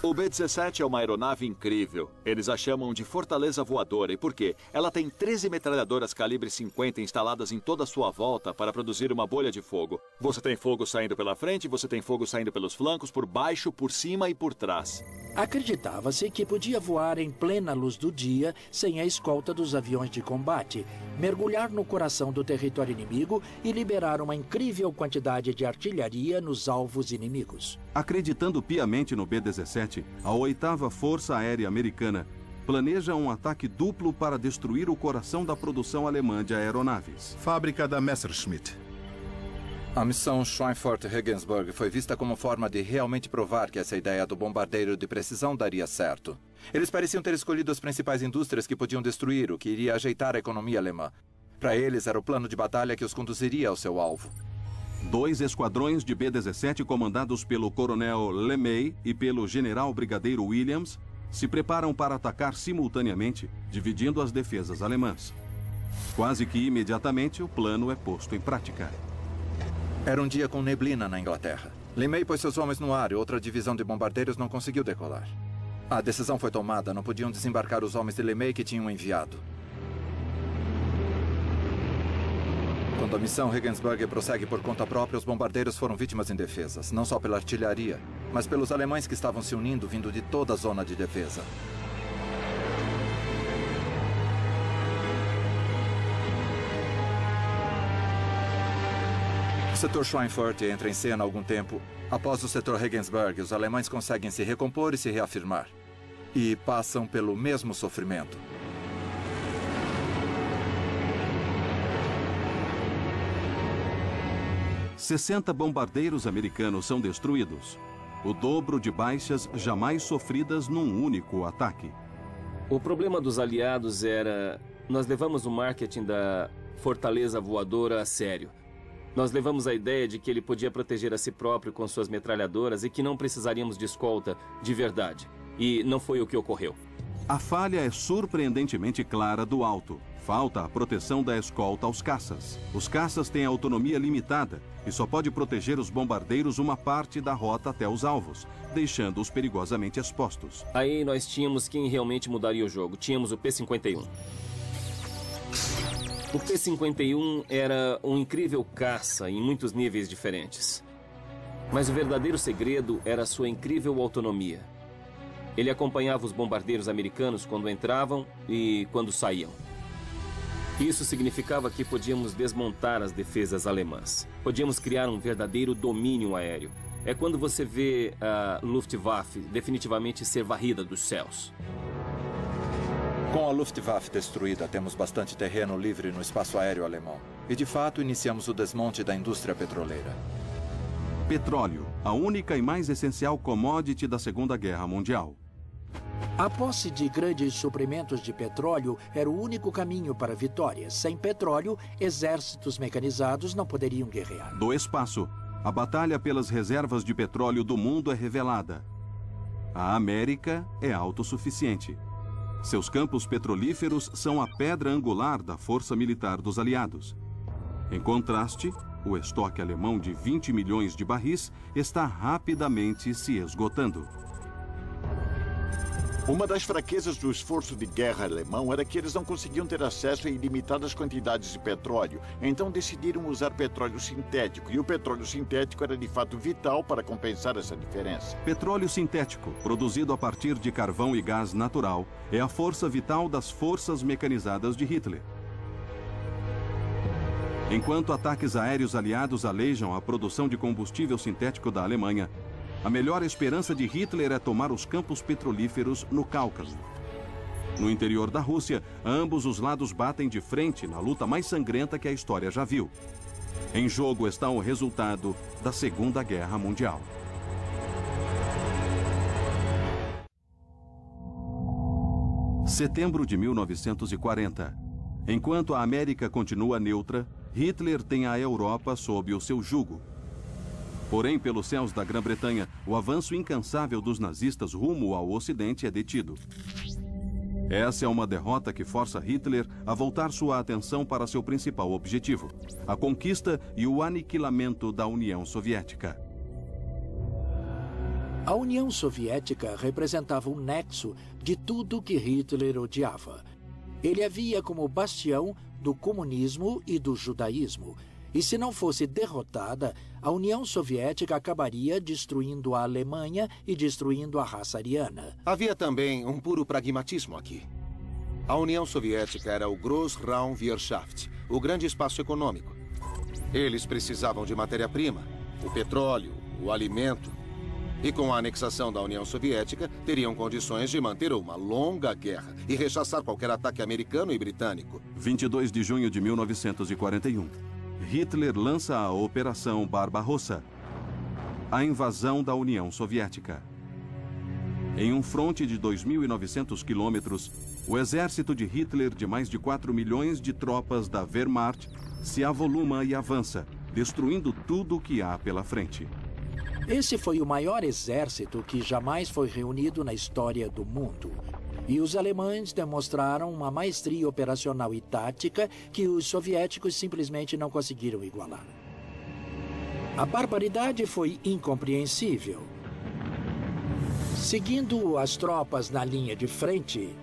O B-17 é uma aeronave incrível. Eles a chamam de Fortaleza Voadora. E por quê? Ela tem 13 metralhadoras calibre 50 instaladas em toda a sua volta para produzir uma bolha de fogo. Você tem fogo saindo pela frente, você tem fogo saindo pelos flancos, por baixo, por cima e por trás. Acreditava-se que podia voar em plena luz do dia, sem a escolta dos aviões de combate, mergulhar no coração do território inimigo e liberar uma incrível quantidade de artilharia nos alvos inimigos. Acreditando piamente no B-17, a 8ª Força Aérea Americana planeja um ataque duplo para destruir o coração da produção alemã de aeronaves. Fábrica da Messerschmitt. A missão Schweinfurt-Regensburg foi vista como forma de realmente provar que essa ideia do bombardeiro de precisão daria certo. Eles pareciam ter escolhido as principais indústrias que podiam destruir, o que iria ajeitar a economia alemã. Para eles, era o plano de batalha que os conduziria ao seu alvo. 2 esquadrões de B-17 comandados pelo coronel LeMay e pelo general brigadeiro Williams se preparam para atacar simultaneamente, dividindo as defesas alemãs. Quase que imediatamente, o plano é posto em prática. Era um dia com neblina na Inglaterra. LeMay pôs seus homens no ar e outra divisão de bombardeiros não conseguiu decolar. A decisão foi tomada, não podiam desembarcar os homens de LeMay que tinham enviado. Quando a missão Regensburg prossegue por conta própria, os bombardeiros foram vítimas indefesas, não só pela artilharia, mas pelos alemães que estavam se unindo vindo de toda a zona de defesa. O setor Schweinfurt entra em cena há algum tempo. Após o setor Regensburg, os alemães conseguem se recompor e se reafirmar. E passam pelo mesmo sofrimento. "60 bombardeiros americanos são destruídos, o dobro de baixas jamais sofridas num único ataque. O problema dos aliados era... Nós levamos o marketing da Fortaleza Voadora a sério. Nós levamos a ideia de que ele podia proteger a si próprio com suas metralhadoras e que não precisaríamos de escolta de verdade. E não foi o que ocorreu. A falha é surpreendentemente clara do alto. Falta a proteção da escolta aos caças. Os caças têm autonomia limitada e só pode proteger os bombardeiros uma parte da rota até os alvos, deixando-os perigosamente expostos. Aí nós tínhamos quem realmente mudaria o jogo. Tínhamos o P-51. O P-51 era um incrível caça em muitos níveis diferentes. Mas o verdadeiro segredo era sua incrível autonomia. Ele acompanhava os bombardeiros americanos quando entravam e quando saíam. Isso significava que podíamos desmontar as defesas alemãs. Podíamos criar um verdadeiro domínio aéreo. É quando você vê a Luftwaffe definitivamente ser varrida dos céus. Com a Luftwaffe destruída, temos bastante terreno livre no espaço aéreo alemão. E, de fato, iniciamos o desmonte da indústria petroleira. Petróleo, a única e mais essencial commodity da Segunda Guerra Mundial. A posse de grandes suprimentos de petróleo era o único caminho para a vitória. Sem petróleo, exércitos mecanizados não poderiam guerrear. Do espaço, a batalha pelas reservas de petróleo do mundo é revelada. A América é autossuficiente. Seus campos petrolíferos são a pedra angular da força militar dos aliados. Em contraste, o estoque alemão de 20 milhões de barris está rapidamente se esgotando. Uma das fraquezas do esforço de guerra alemão era que eles não conseguiam ter acesso a ilimitadas quantidades de petróleo. Então decidiram usar petróleo sintético. E o petróleo sintético era de fato vital para compensar essa diferença. Petróleo sintético, produzido a partir de carvão e gás natural, é a força vital das forças mecanizadas de Hitler. Enquanto ataques aéreos aliados alejam a produção de combustível sintético da Alemanha, a melhor esperança de Hitler é tomar os campos petrolíferos no Cáucaso. No interior da Rússia, ambos os lados batem de frente na luta mais sangrenta que a história já viu. Em jogo está o resultado da Segunda Guerra Mundial. Setembro de 1940. Enquanto a América continua neutra, Hitler tem a Europa sob o seu jugo. Porém, pelos céus da Grã-Bretanha, o avanço incansável dos nazistas rumo ao Ocidente é detido. Essa é uma derrota que força Hitler a voltar sua atenção para seu principal objetivo, a conquista e o aniquilamento da União Soviética. A União Soviética representava um nexo de tudo que Hitler odiava. Ele a via como bastião do comunismo e do judaísmo. E se não fosse derrotada, a União Soviética acabaria destruindo a Alemanha e destruindo a raça ariana. Havia também um puro pragmatismo aqui. A União Soviética era o Großraumwirtschaft, o grande espaço econômico. Eles precisavam de matéria-prima, o petróleo, o alimento. E com a anexação da União Soviética, teriam condições de manter uma longa guerra e rechaçar qualquer ataque americano e britânico. 22 de junho de 1941. Hitler lança a Operação Barbarossa, a invasão da União Soviética. Em um fronte de 2.900 quilômetros, o exército de Hitler, de mais de 4 milhões de tropas da Wehrmacht, se avoluma e avança, destruindo tudo o que há pela frente. Esse foi o maior exército que jamais foi reunido na história do mundo. E os alemães demonstraram uma maestria operacional e tática que os soviéticos simplesmente não conseguiram igualar. A barbaridade foi incompreensível. Seguindo as tropas na linha de frente,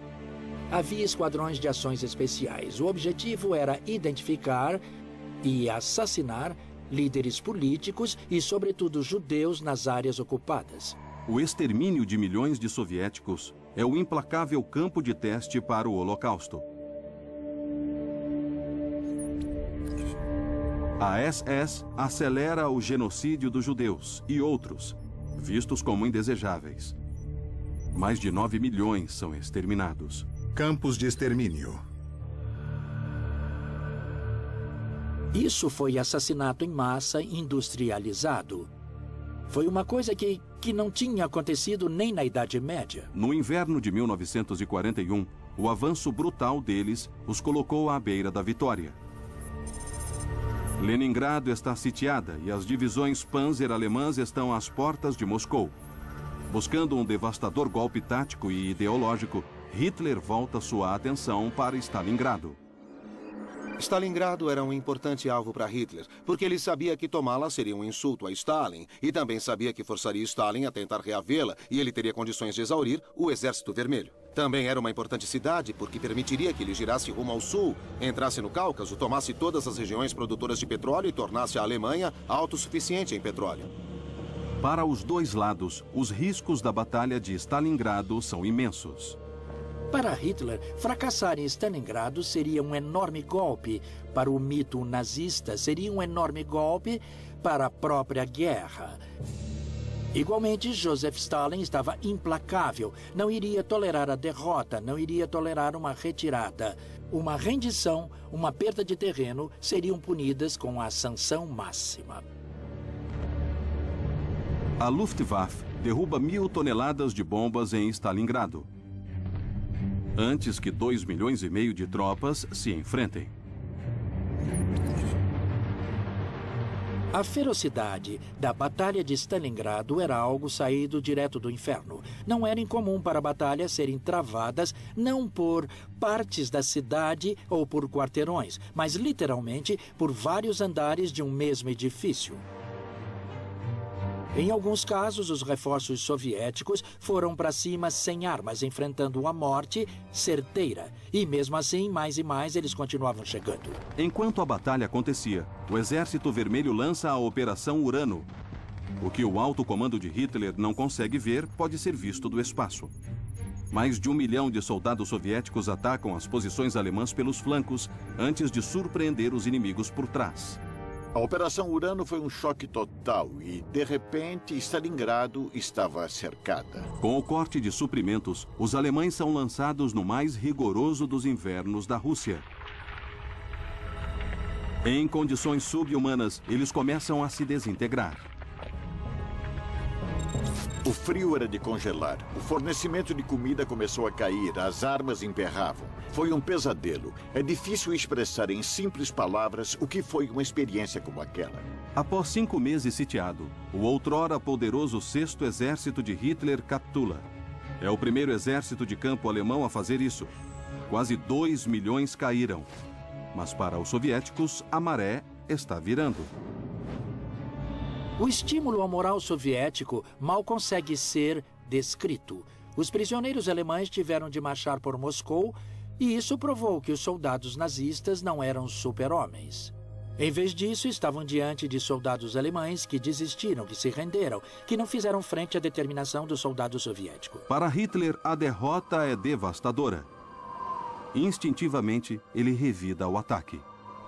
havia esquadrões de ações especiais. O objetivo era identificar e assassinar líderes políticos e, sobretudo, judeus nas áreas ocupadas. O extermínio de milhões de soviéticos é o implacável campo de teste para o Holocausto. A SS acelera o genocídio dos judeus e outros, vistos como indesejáveis. Mais de 9 milhões são exterminados. Campos de extermínio. Isso foi assassinato em massa industrializado. Foi uma coisa que não tinha acontecido nem na Idade Média. No inverno de 1941, o avanço brutal deles os colocou à beira da vitória. Leningrado está sitiada e as divisões Panzer alemãs estão às portas de Moscou. Buscando um devastador golpe tático e ideológico, Hitler volta sua atenção para Stalingrado. Stalingrado era um importante alvo para Hitler, porque ele sabia que tomá-la seria um insulto a Stalin e também sabia que forçaria Stalin a tentar reavê-la e ele teria condições de exaurir o Exército Vermelho. Também era uma importante cidade porque permitiria que ele girasse rumo ao sul, entrasse no Cáucaso, tomasse todas as regiões produtoras de petróleo e tornasse a Alemanha autossuficiente em petróleo. Para os dois lados, os riscos da Batalha de Stalingrado são imensos. Para Hitler, fracassar em Stalingrado seria um enorme golpe para o mito nazista, seria um enorme golpe para a própria guerra. Igualmente, Joseph Stalin estava implacável, não iria tolerar a derrota, não iria tolerar uma retirada. Uma rendição, uma perda de terreno seriam punidas com a sanção máxima. A Luftwaffe derruba 1.000 toneladas de bombas em Stalingrado. antes que 2,5 milhões de tropas se enfrentem. A ferocidade da Batalha de Stalingrado era algo saído direto do inferno. Não era incomum para batalhas serem travadas não por partes da cidade ou por quarteirões, mas literalmente por vários andares de um mesmo edifício. Em alguns casos, os reforços soviéticos foram para cima sem armas, enfrentando a morte certeira. E mesmo assim, mais e mais, eles continuavam chegando. Enquanto a batalha acontecia, o Exército Vermelho lança a Operação Urano. O que o alto comando de Hitler não consegue ver pode ser visto do espaço. Mais de 1 milhão de soldados soviéticos atacam as posições alemãs pelos flancos antes de surpreender os inimigos por trás. A Operação Urano foi um choque total e, de repente, Stalingrado estava cercada. Com o corte de suprimentos, os alemães são lançados no mais rigoroso dos invernos da Rússia. Em condições sub-humanas, eles começam a se desintegrar. O frio era de congelar. O fornecimento de comida começou a cair. As armas emperravam. Foi um pesadelo. É difícil expressar em simples palavras o que foi uma experiência como aquela. Após 5 meses sitiado, o outrora poderoso 6º Exército de Hitler capitula. É o primeiro exército de campo alemão a fazer isso. Quase 2 milhões caíram. Mas para os soviéticos, a maré está virando. O estímulo ao moral soviético mal consegue ser descrito. Os prisioneiros alemães tiveram de marchar por Moscou e isso provou que os soldados nazistas não eram super-homens. Em vez disso, estavam diante de soldados alemães que desistiram, que se renderam, que não fizeram frente à determinação do soldado soviético. Para Hitler, a derrota é devastadora. Instintivamente, ele revida o ataque.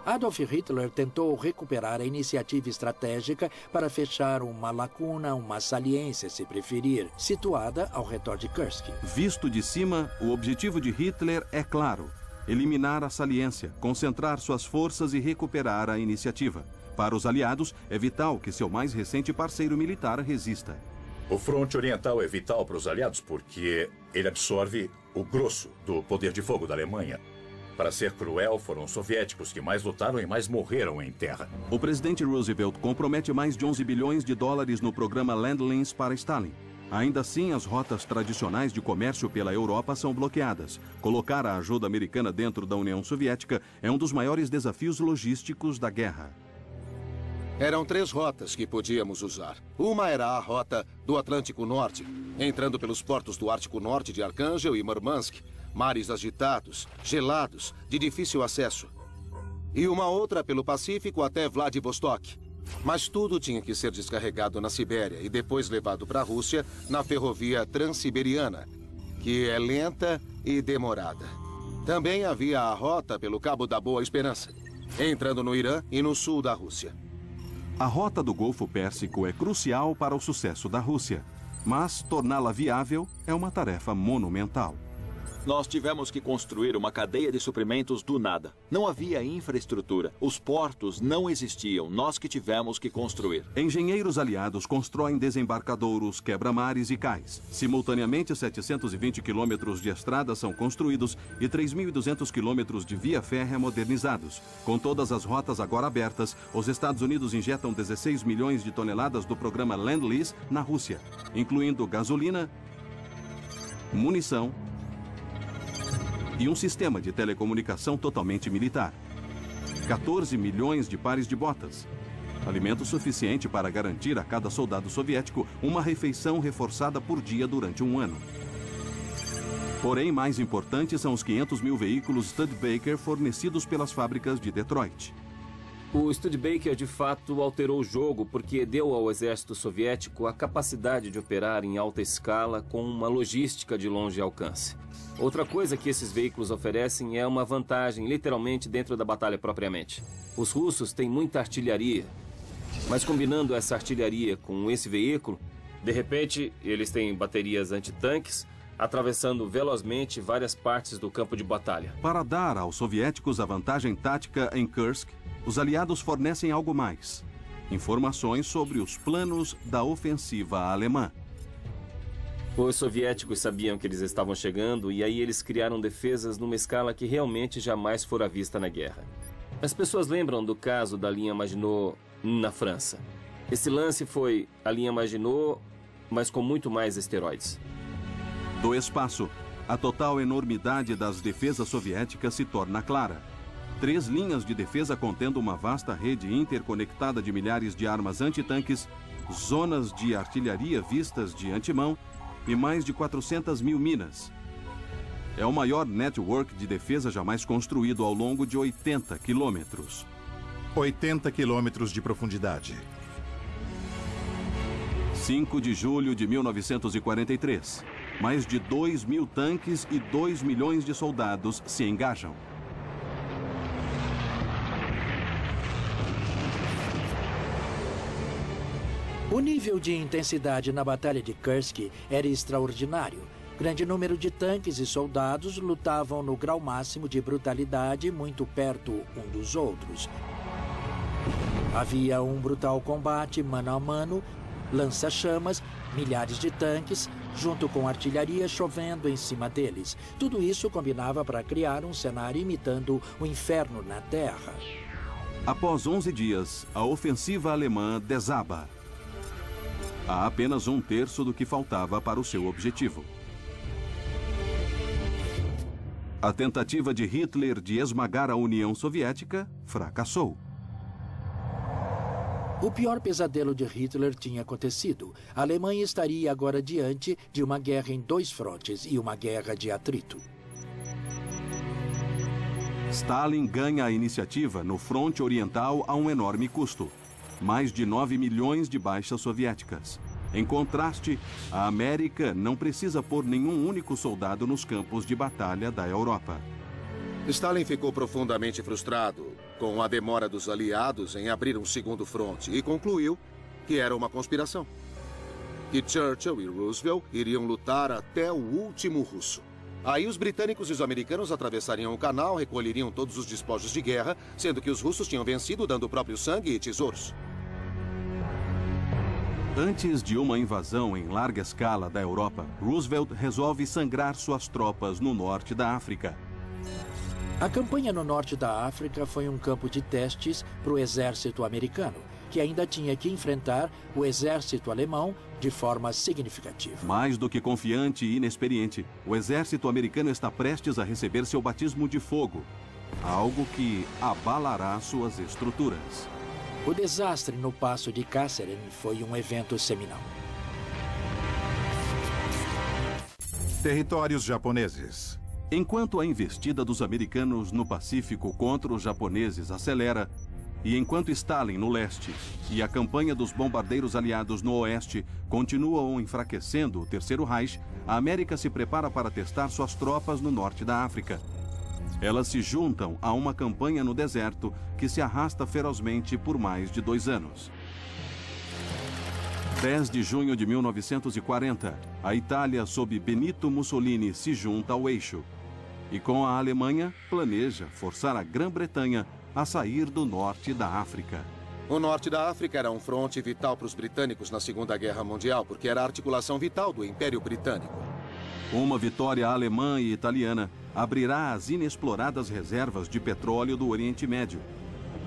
Adolf Hitler tentou recuperar a iniciativa estratégica para fechar uma lacuna, uma saliência, se preferir, situada ao redor de Kursk. Visto de cima, o objetivo de Hitler é claro: eliminar a saliência, concentrar suas forças e recuperar a iniciativa. Para os aliados, é vital que seu mais recente parceiro militar resista. O fronte oriental é vital para os aliados porque ele absorve o grosso do poder de fogo da Alemanha. Para ser cruel, foram os soviéticos que mais lutaram e mais morreram em terra. O presidente Roosevelt compromete mais de 11 bilhões de dólares no programa Lend-Lease para Stalin. Ainda assim, as rotas tradicionais de comércio pela Europa são bloqueadas. Colocar a ajuda americana dentro da União Soviética é um dos maiores desafios logísticos da guerra. Eram 3 rotas que podíamos usar. Uma era a rota do Atlântico Norte, entrando pelos portos do Ártico Norte de Arcângel e Murmansk, mares agitados, gelados, de difícil acesso. E uma outra pelo Pacífico até Vladivostok. Mas tudo tinha que ser descarregado na Sibéria e depois levado para a Rússia na ferrovia Transiberiana, que é lenta e demorada. Também havia a rota pelo Cabo da Boa Esperança, entrando no Irã e no sul da Rússia. A rota do Golfo Pérsico é crucial para o sucesso da Rússia, mas torná-la viável é uma tarefa monumental. Nós tivemos que construir uma cadeia de suprimentos do nada. Não havia infraestrutura. Os portos não existiam. Nós que tivemos que construir. Engenheiros aliados constroem desembarcadouros, quebra-mares e cais. Simultaneamente, 720 quilômetros de estradas são construídos e 3.200 quilômetros de via férrea modernizados. Com todas as rotas agora abertas, os Estados Unidos injetam 16 milhões de toneladas do programa Lend-Lease na Rússia, incluindo gasolina, munição e um sistema de telecomunicação totalmente militar. 14 milhões de pares de botas. Alimento suficiente para garantir a cada soldado soviético uma refeição reforçada por dia durante um ano. Porém, mais importantes são os 500 mil veículos Studebaker fornecidos pelas fábricas de Detroit. O Studebaker, de fato, alterou o jogo porque deu ao exército soviético a capacidade de operar em alta escala com uma logística de longe alcance. Outra coisa que esses veículos oferecem é uma vantagem, literalmente, dentro da batalha propriamente. Os russos têm muita artilharia, mas combinando essa artilharia com esse veículo, de repente, eles têm baterias antitanques, atravessando velozmente várias partes do campo de batalha. Para dar aos soviéticos a vantagem tática em Kursk, os aliados fornecem algo mais: informações sobre os planos da ofensiva alemã. Os soviéticos sabiam que eles estavam chegando e aí eles criaram defesas numa escala que realmente jamais fora vista na guerra. As pessoas lembram do caso da linha Maginot na França. Esse lance foi a linha Maginot, mas com muito mais esteroides. Do espaço, a total enormidade das defesas soviéticas se torna clara. 3 linhas de defesa contendo uma vasta rede interconectada de milhares de armas antitanques, zonas de artilharia vistas de antemão e mais de 400 mil minas. É o maior network de defesa jamais construído ao longo de 80 quilômetros. 80 quilômetros de profundidade. 5 de julho de 1943. Mais de 2.000 tanques e 2 milhões de soldados se engajam. O nível de intensidade na Batalha de Kursk era extraordinário. Grande número de tanques e soldados lutavam no grau máximo de brutalidade, muito perto um dos outros. Havia um brutal combate mano a mano, lança-chamas, milhares de tanques, junto com artilharia chovendo em cima deles. Tudo isso combinava para criar um cenário imitando o inferno na Terra. Após 11 dias, a ofensiva alemã desaba. Há apenas 1/3 do que faltava para o seu objetivo. A tentativa de Hitler de esmagar a União Soviética fracassou. O pior pesadelo de Hitler tinha acontecido. A Alemanha estaria agora diante de uma guerra em 2 frontes e uma guerra de atrito. Stalin ganha a iniciativa no fronte oriental a um enorme custo. Mais de 9 milhões de baixas soviéticas. Em contraste, a América não precisa pôr nenhum único soldado nos campos de batalha da Europa. Stalin ficou profundamente frustrado com a demora dos aliados em abrir um segundo fronte e concluiu que era uma conspiração. Que Churchill e Roosevelt iriam lutar até o último russo. Aí os britânicos e os americanos atravessariam o canal, recolheriam todos os despojos de guerra, sendo que os russos tinham vencido dando o próprio sangue e tesouros. Antes de uma invasão em larga escala da Europa, Roosevelt resolve sangrar suas tropas no norte da África. A campanha no norte da África foi um campo de testes para o exército americano, que ainda tinha que enfrentar o exército alemão de forma significativa. Mais do que confiante e inexperiente, o exército americano está prestes a receber seu batismo de fogo, algo que abalará suas estruturas. O desastre no Passo de Kasserine foi um evento seminal. Territórios japoneses. Enquanto a investida dos americanos no Pacífico contra os japoneses acelera, e enquanto Stalin no leste e a campanha dos bombardeiros aliados no oeste continuam enfraquecendo o Terceiro Reich, a América se prepara para testar suas tropas no norte da África. Elas se juntam a uma campanha no deserto que se arrasta ferozmente por mais de 2 anos. 10 de junho de 1940, a Itália, sob Benito Mussolini, se junta ao eixo. E com a Alemanha, planeja forçar a Grã-Bretanha a sair do norte da África. O norte da África era um fronte vital para os britânicos na Segunda Guerra Mundial, porque era a articulação vital do Império Britânico. Uma vitória alemã e italiana abrirá as inexploradas reservas de petróleo do Oriente Médio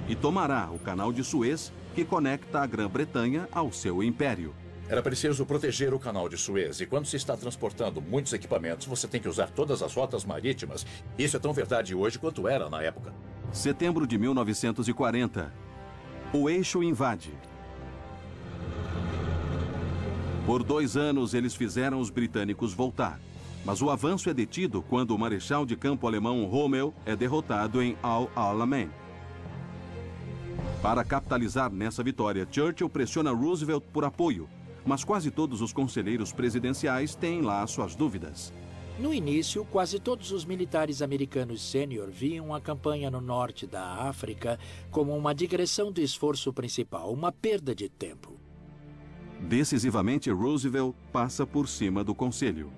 e tomará o canal de Suez, que conecta a Grã-Bretanha ao seu império. Era preciso proteger o canal de Suez, e quando se está transportando muitos equipamentos, você tem que usar todas as rotas marítimas. Isso é tão verdade hoje quanto era na época. Setembro de 1940. O eixo invade. Por 2 anos, eles fizeram os britânicos voltar. Mas o avanço é detido quando o marechal de campo alemão Rommel é derrotado em Al-Alamein. Para capitalizar nessa vitória, Churchill pressiona Roosevelt por apoio, mas quase todos os conselheiros presidenciais têm lá suas dúvidas. No início, quase todos os militares americanos sênior viam a campanha no norte da África como uma digressão do esforço principal, uma perda de tempo. Decisivamente, Roosevelt passa por cima do conselho.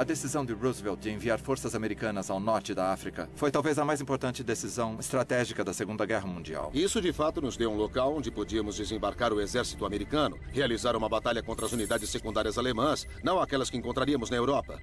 A decisão de Roosevelt de enviar forças americanas ao norte da África foi talvez a mais importante decisão estratégica da Segunda Guerra Mundial. Isso, de fato, nos deu um local onde podíamos desembarcar o exército americano, realizar uma batalha contra as unidades secundárias alemãs, não aquelas que encontraríamos na Europa.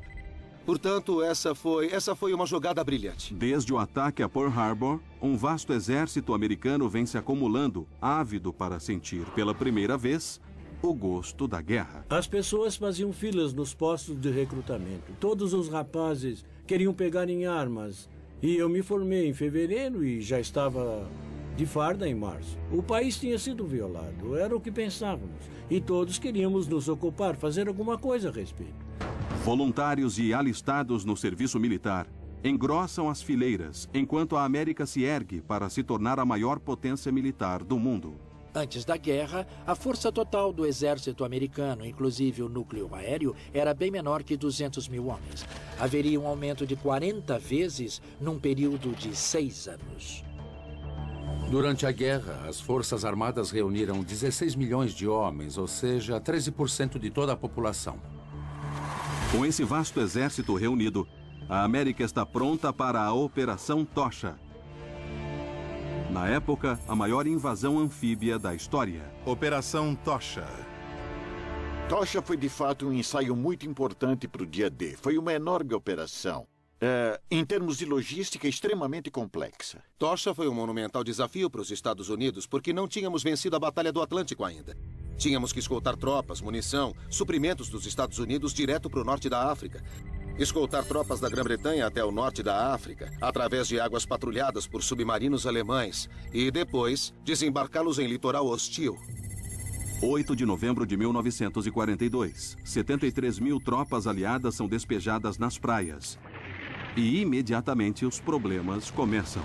Portanto, essa foi uma jogada brilhante. Desde o ataque a Pearl Harbor, um vasto exército americano vem se acumulando, ávido para sentir pela primeira vez o gosto da guerra. As pessoas faziam filas nos postos de recrutamento. Todos os rapazes queriam pegar em armas. E eu me formei em fevereiro e já estava de farda em março. O país tinha sido violado, era o que pensávamos. E todos queríamos nos ocupar, fazer alguma coisa a respeito. Voluntários e alistados no serviço militar engrossam as fileiras, enquanto a América se ergue para se tornar a maior potência militar do mundo. Antes da guerra, a força total do exército americano, inclusive o núcleo aéreo, era bem menor que 200 mil homens. Haveria um aumento de 40 vezes num período de 6 anos. Durante a guerra, as Forças Armadas reuniram 16 milhões de homens, ou seja, 13% de toda a população. Com esse vasto exército reunido, a América está pronta para a Operação Tocha. Na época, a maior invasão anfíbia da história. Operação Tocha. Tocha foi de fato um ensaio muito importante para o dia D. Foi uma enorme operação. Em termos de logística, extremamente complexa. Tocha foi um monumental desafio para os Estados Unidos porque não tínhamos vencido a Batalha do Atlântico ainda. Tínhamos que escoltar tropas, munição, suprimentos dos Estados Unidos direto para o norte da África. Escoltar tropas da Grã-Bretanha até o norte da África, através de águas patrulhadas por submarinos alemães, e depois desembarcá-los em litoral hostil. 8 de novembro de 1942. 73 mil tropas aliadas são despejadas nas praias. E imediatamente os problemas começam.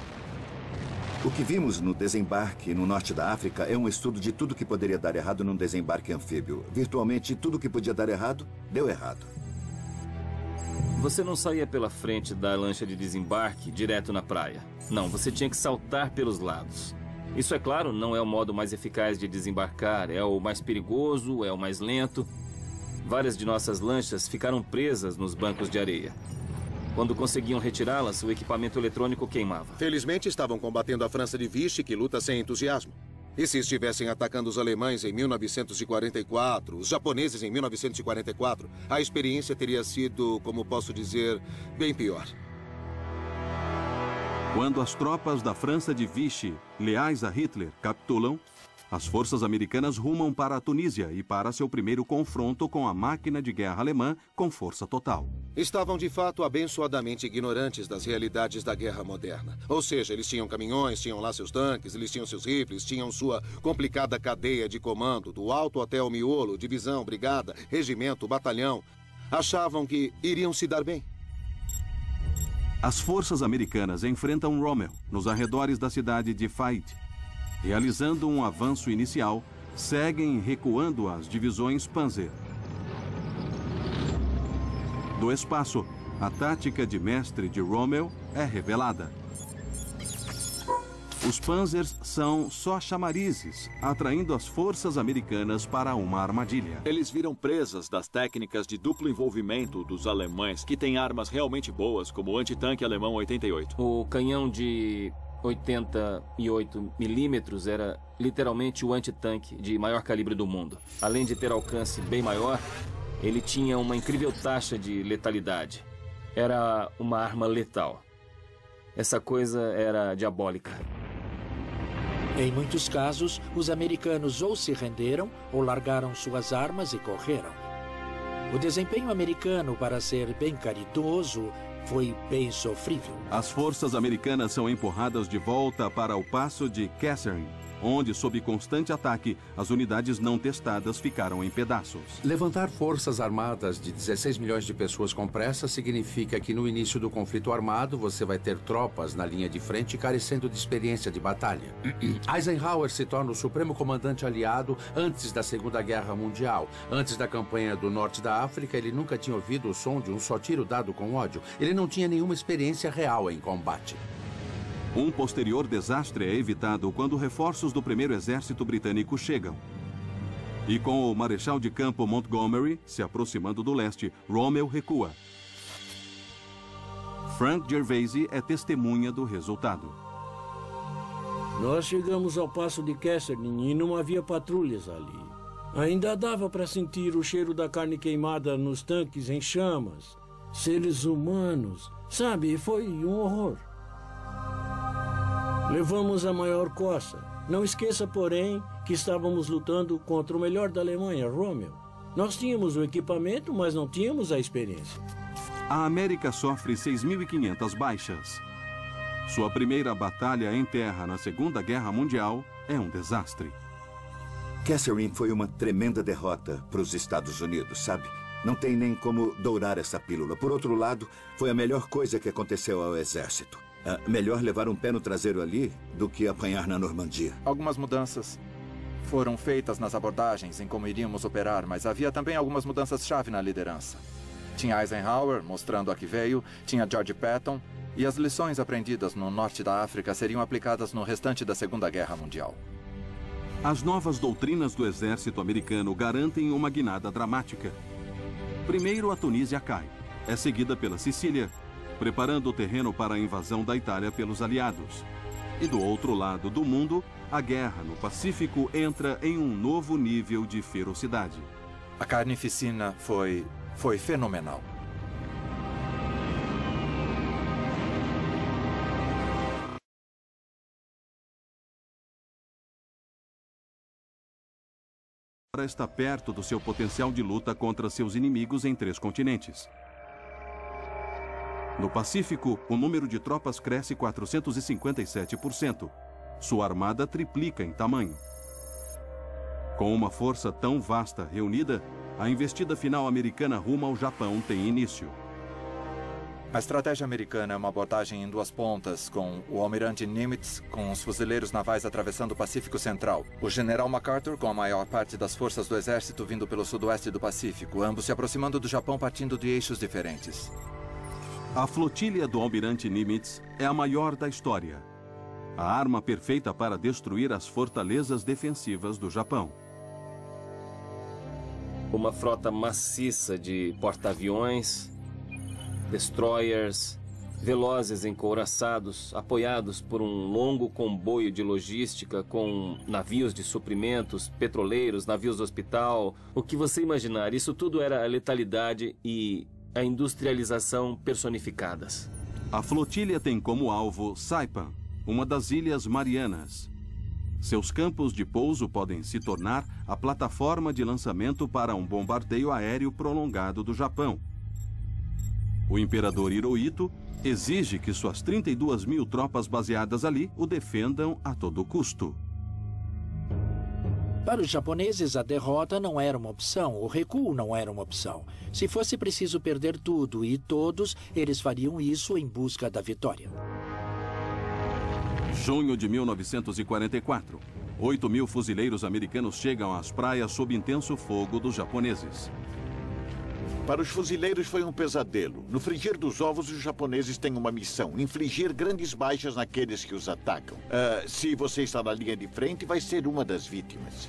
O que vimos no desembarque no norte da África é um estudo de tudo que poderia dar errado num desembarque anfíbio. Virtualmente tudo que podia dar errado, deu errado. Você não saía pela frente da lancha de desembarque direto na praia. Não, você tinha que saltar pelos lados. Isso, é claro, não é o modo mais eficaz de desembarcar. É o mais perigoso, é o mais lento. Várias de nossas lanchas ficaram presas nos bancos de areia. Quando conseguiam retirá-las, o equipamento eletrônico queimava. Felizmente estavam combatendo a França de Vichy, que luta sem entusiasmo. E se estivessem atacando os alemães em 1944, os japoneses em 1944, a experiência teria sido, como posso dizer, bem pior. Quando as tropas da França de Vichy, leais a Hitler, capitulam, as forças americanas rumam para a Tunísia e para seu primeiro confronto com a máquina de guerra alemã com força total. Estavam, de fato, abençoadamente ignorantes das realidades da guerra moderna. Ou seja, eles tinham caminhões, tinham lá seus tanques, eles tinham seus rifles, tinham sua complicada cadeia de comando, do alto até o miolo, divisão, brigada, regimento, batalhão. Achavam que iriam se dar bem. As forças americanas enfrentam Rommel, nos arredores da cidade de Faid. Realizando um avanço inicial, seguem recuando as divisões Panzer. Do espaço, a tática de mestre de Rommel é revelada. Os Panzers são só chamarizes, atraindo as forças americanas para uma armadilha. Eles viram presas das técnicas de duplo envolvimento dos alemães, que têm armas realmente boas, como o antitanque alemão 88. O canhão de 88 milímetros era literalmente o antitanque de maior calibre do mundo. Além de ter alcance bem maior, ele tinha uma incrível taxa de letalidade. Era uma arma letal. Essa coisa era diabólica. Em muitos casos, os americanos ou se renderam ou largaram suas armas e correram. O desempenho americano, para ser bem caridoso, foi bem sofrível. As forças americanas são empurradas de volta para o passo de Kasserine, onde, sob constante ataque, as unidades não testadas ficaram em pedaços. Levantar forças armadas de 16 milhões de pessoas com pressa significa que no início do conflito armado você vai ter tropas na linha de frente carecendo de experiência de batalha. Eisenhower se torna o supremo comandante aliado antes da Segunda Guerra Mundial. Antes da campanha do norte da África, ele nunca tinha ouvido o som de um só tiro dado com ódio. Ele não tinha nenhuma experiência real em combate. Um posterior desastre é evitado quando reforços do primeiro exército britânico chegam. E com o marechal de campo Montgomery se aproximando do leste, Rommel recua. Frank Gervasi é testemunha do resultado. Nós chegamos ao passo de Kesselring e não havia patrulhas ali. Ainda dava para sentir o cheiro da carne queimada nos tanques em chamas. Seres humanos, sabe, foi um horror. Levamos a maior coça. Não esqueça, porém, que estávamos lutando contra o melhor da Alemanha, Rommel. Nós tínhamos o equipamento, mas não tínhamos a experiência. A América sofre 6.500 baixas. Sua primeira batalha em terra na Segunda Guerra Mundial é um desastre. Kesselring foi uma tremenda derrota para os Estados Unidos, sabe? Não tem nem como dourar essa pílula. Por outro lado, foi a melhor coisa que aconteceu ao exército. Melhor levar um pé no traseiro ali do que apanhar na Normandia. Algumas mudanças foram feitas nas abordagens em como iríamos operar, mas havia também algumas mudanças-chave na liderança. Tinha Eisenhower, mostrando a que veio, tinha George Patton, e as lições aprendidas no norte da África seriam aplicadas no restante da Segunda Guerra Mundial. As novas doutrinas do exército americano garantem uma guinada dramática. Primeiro, a Tunísia cai. É seguida pela Sicília, preparando o terreno para a invasão da Itália pelos aliados. E do outro lado do mundo, a guerra no Pacífico entra em um novo nível de ferocidade. A carnificina foi fenomenal. Agora está perto do seu potencial de luta contra seus inimigos em 3 continentes. No Pacífico, o número de tropas cresce 457%. Sua armada triplica em tamanho. Com uma força tão vasta reunida, a investida final americana rumo ao Japão tem início. A estratégia americana é uma abordagem em 2 pontas, com o almirante Nimitz com os fuzileiros navais atravessando o Pacífico Central, o general MacArthur com a maior parte das forças do exército vindo pelo sudoeste do Pacífico, ambos se aproximando do Japão partindo de eixos diferentes. A flotilha do almirante Nimitz é a maior da história. A arma perfeita para destruir as fortalezas defensivas do Japão. Uma frota maciça de porta-aviões, destroyers, velozes encouraçados, apoiados por um longo comboio de logística com navios de suprimentos, petroleiros, navios do hospital. O que você imaginar, isso tudo era a letalidade e a industrialização personificadas. A flotilha tem como alvo Saipan, uma das Ilhas Marianas. Seus campos de pouso podem se tornar a plataforma de lançamento para um bombardeio aéreo prolongado do Japão. O imperador Hirohito exige que suas 32.000 tropas baseadas ali o defendam a todo custo. Para os japoneses, a derrota não era uma opção, o recuo não era uma opção. Se fosse preciso perder tudo e todos, eles fariam isso em busca da vitória. Junho de 1944. 8.000 fuzileiros americanos chegam às praias sob intenso fogo dos japoneses. Para os fuzileiros foi um pesadelo. No frigir dos ovos, os japoneses têm uma missão: infligir grandes baixas naqueles que os atacam. Se você está na linha de frente, vai ser uma das vítimas.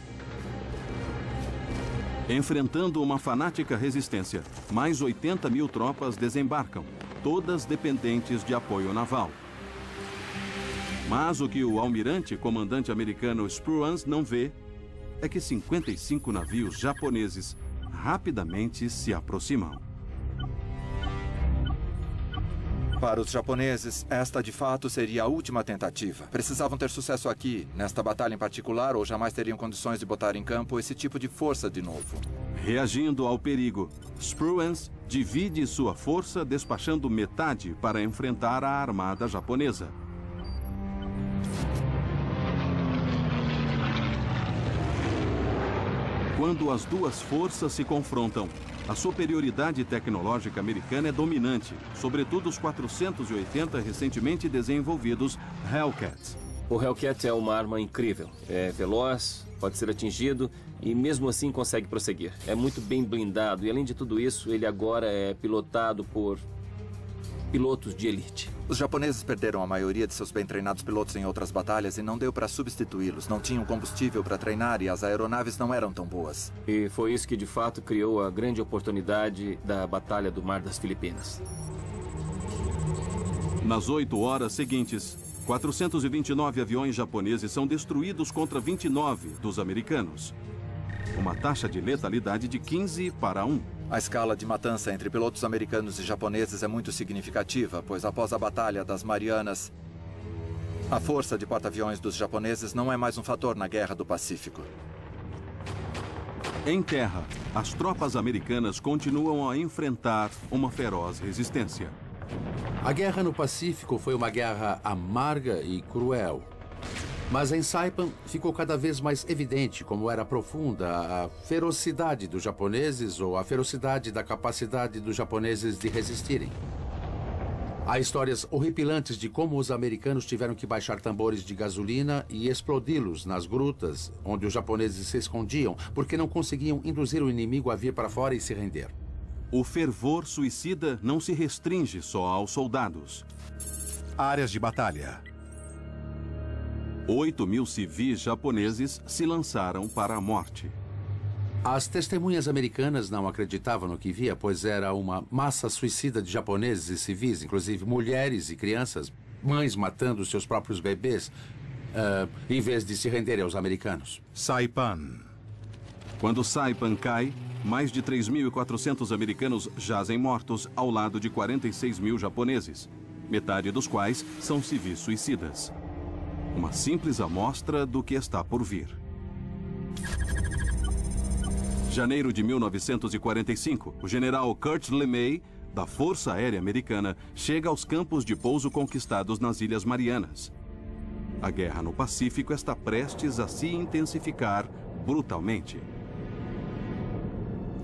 Enfrentando uma fanática resistência, mais 80.000 tropas desembarcam, todas dependentes de apoio naval. Mas o que o almirante comandante americano Spruance não vê é que 55 navios japoneses rapidamente se aproximam. Para os japoneses, esta de fato seria a última tentativa. Precisavam ter sucesso aqui, nesta batalha em particular, ou jamais teriam condições de botar em campo esse tipo de força de novo. Reagindo ao perigo, Spruance divide sua força despachando metade para enfrentar a armada japonesa. Quando as duas forças se confrontam, a superioridade tecnológica americana é dominante, sobretudo os 480 recentemente desenvolvidos Hellcats. O Hellcat é uma arma incrível. É veloz, pode ser atingido e mesmo assim consegue prosseguir. É muito bem blindado e, além de tudo isso, ele agora é pilotado por pilotos de elite. Os japoneses perderam a maioria de seus bem treinados pilotos em outras batalhas e não deu para substituí-los. Não tinham combustível para treinar e as aeronaves não eram tão boas. E foi isso que, de fato, criou a grande oportunidade da Batalha do Mar das Filipinas. Nas 8 horas seguintes, 429 aviões japoneses são destruídos contra 29 dos americanos. Uma taxa de letalidade de 15-1. A escala de matança entre pilotos americanos e japoneses é muito significativa, pois após a Batalha das Marianas, a força de porta-aviões dos japoneses não é mais um fator na Guerra do Pacífico. Em terra, as tropas americanas continuam a enfrentar uma feroz resistência. A guerra no Pacífico foi uma guerra amarga e cruel. Mas em Saipan ficou cada vez mais evidente como era profunda a ferocidade dos japoneses ou a ferocidade da capacidade dos japoneses de resistirem. Há histórias horripilantes de como os americanos tiveram que baixar tambores de gasolina e explodi-los nas grutas onde os japoneses se escondiam porque não conseguiam induzir o inimigo a vir para fora e se render. O fervor suicida não se restringe só aos soldados. Áreas de batalha. 8.000 civis japoneses se lançaram para a morte. As testemunhas americanas não acreditavam no que via, pois era uma massa suicida de japoneses e civis, inclusive mulheres e crianças, mães matando seus próprios bebês, em vez de se renderem aos americanos. Saipan. Quando Saipan cai, mais de 3.400 americanos jazem mortos ao lado de 46.000 japoneses, metade dos quais são civis suicidas. Uma simples amostra do que está por vir. Janeiro de 1945, o general Kurt LeMay, da Força Aérea Americana, chega aos campos de pouso conquistados nas Ilhas Marianas. A guerra no Pacífico está prestes a se intensificar brutalmente.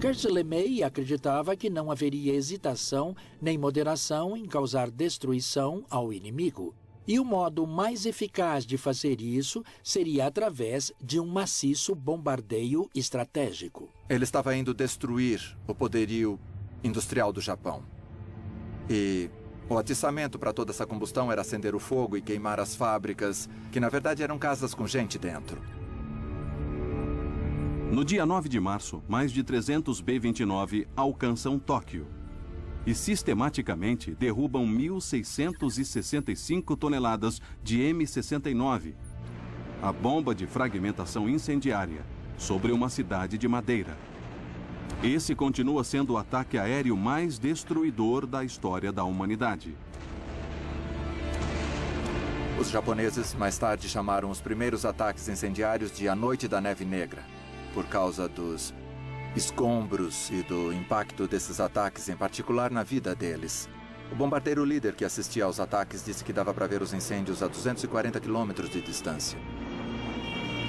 Kurt LeMay acreditava que não haveria hesitação nem moderação em causar destruição ao inimigo. E o modo mais eficaz de fazer isso seria através de um maciço bombardeio estratégico. Ele estava indo destruir o poderio industrial do Japão. E o atiçamento para toda essa combustão era acender o fogo e queimar as fábricas, que na verdade eram casas com gente dentro. No dia 9 de março, mais de 300 B-29 alcançam Tóquio e sistematicamente derrubam 1.665 toneladas de M-69, a bomba de fragmentação incendiária, sobre uma cidade de madeira. Esse continua sendo o ataque aéreo mais destruidor da história da humanidade. Os japoneses mais tarde chamaram os primeiros ataques incendiários de A Noite da Neve Negra, por causa dos escombros e do impacto desses ataques, em particular na vida deles. O bombardeiro líder que assistia aos ataques disse que dava para ver os incêndios a 240 quilômetros de distância.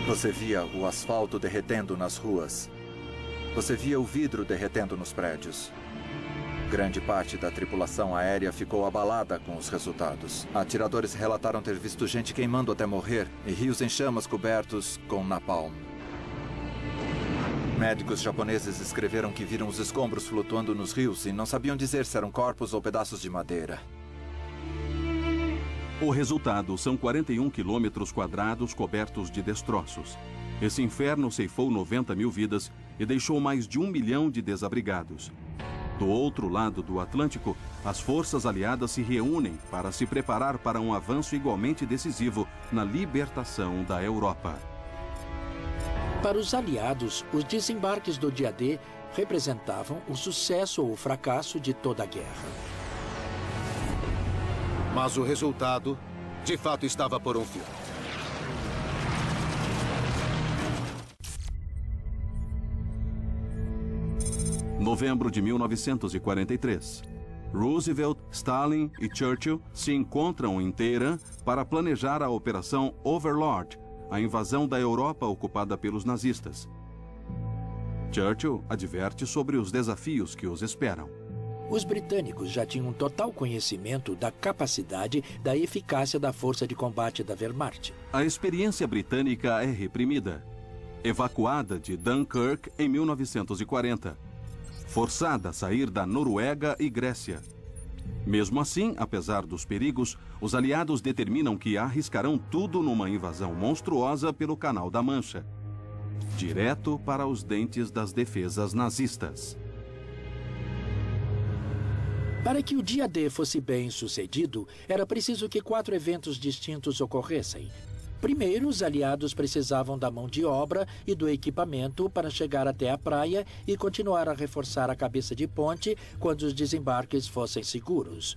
Você via o asfalto derretendo nas ruas. Você via o vidro derretendo nos prédios. Grande parte da tripulação aérea ficou abalada com os resultados. Atiradores relataram ter visto gente queimando até morrer e rios em chamas cobertos com napalm. Médicos japoneses escreveram que viram os escombros flutuando nos rios e não sabiam dizer se eram corpos ou pedaços de madeira. O resultado são 41 quilômetros quadrados cobertos de destroços. Esse inferno ceifou 90.000 vidas e deixou mais de 1 milhão de desabrigados. Do outro lado do Atlântico, as forças aliadas se reúnem para se preparar para um avanço igualmente decisivo na libertação da Europa. Para os aliados, os desembarques do dia D representavam o sucesso ou o fracasso de toda a guerra. Mas o resultado, de fato, estava por um fio. Novembro de 1943. Roosevelt, Stalin e Churchill se encontram em Teherã para planejar a Operação Overlord, a invasão da Europa ocupada pelos nazistas. Churchill adverte sobre os desafios que os esperam. Os britânicos já tinham total conhecimento da capacidade, da eficácia da força de combate da Wehrmacht. A experiência britânica é reprimida. Evacuada de Dunkirk em 1940. Forçada a sair da Noruega e Grécia. Mesmo assim, apesar dos perigos, os aliados determinam que arriscarão tudo numa invasão monstruosa pelo Canal da Mancha, direto para os dentes das defesas nazistas. Para que o dia D fosse bem sucedido, era preciso que 4 eventos distintos ocorressem. Primeiro, os aliados precisavam da mão de obra e do equipamento para chegar até a praia e continuar a reforçar a cabeça de ponte quando os desembarques fossem seguros.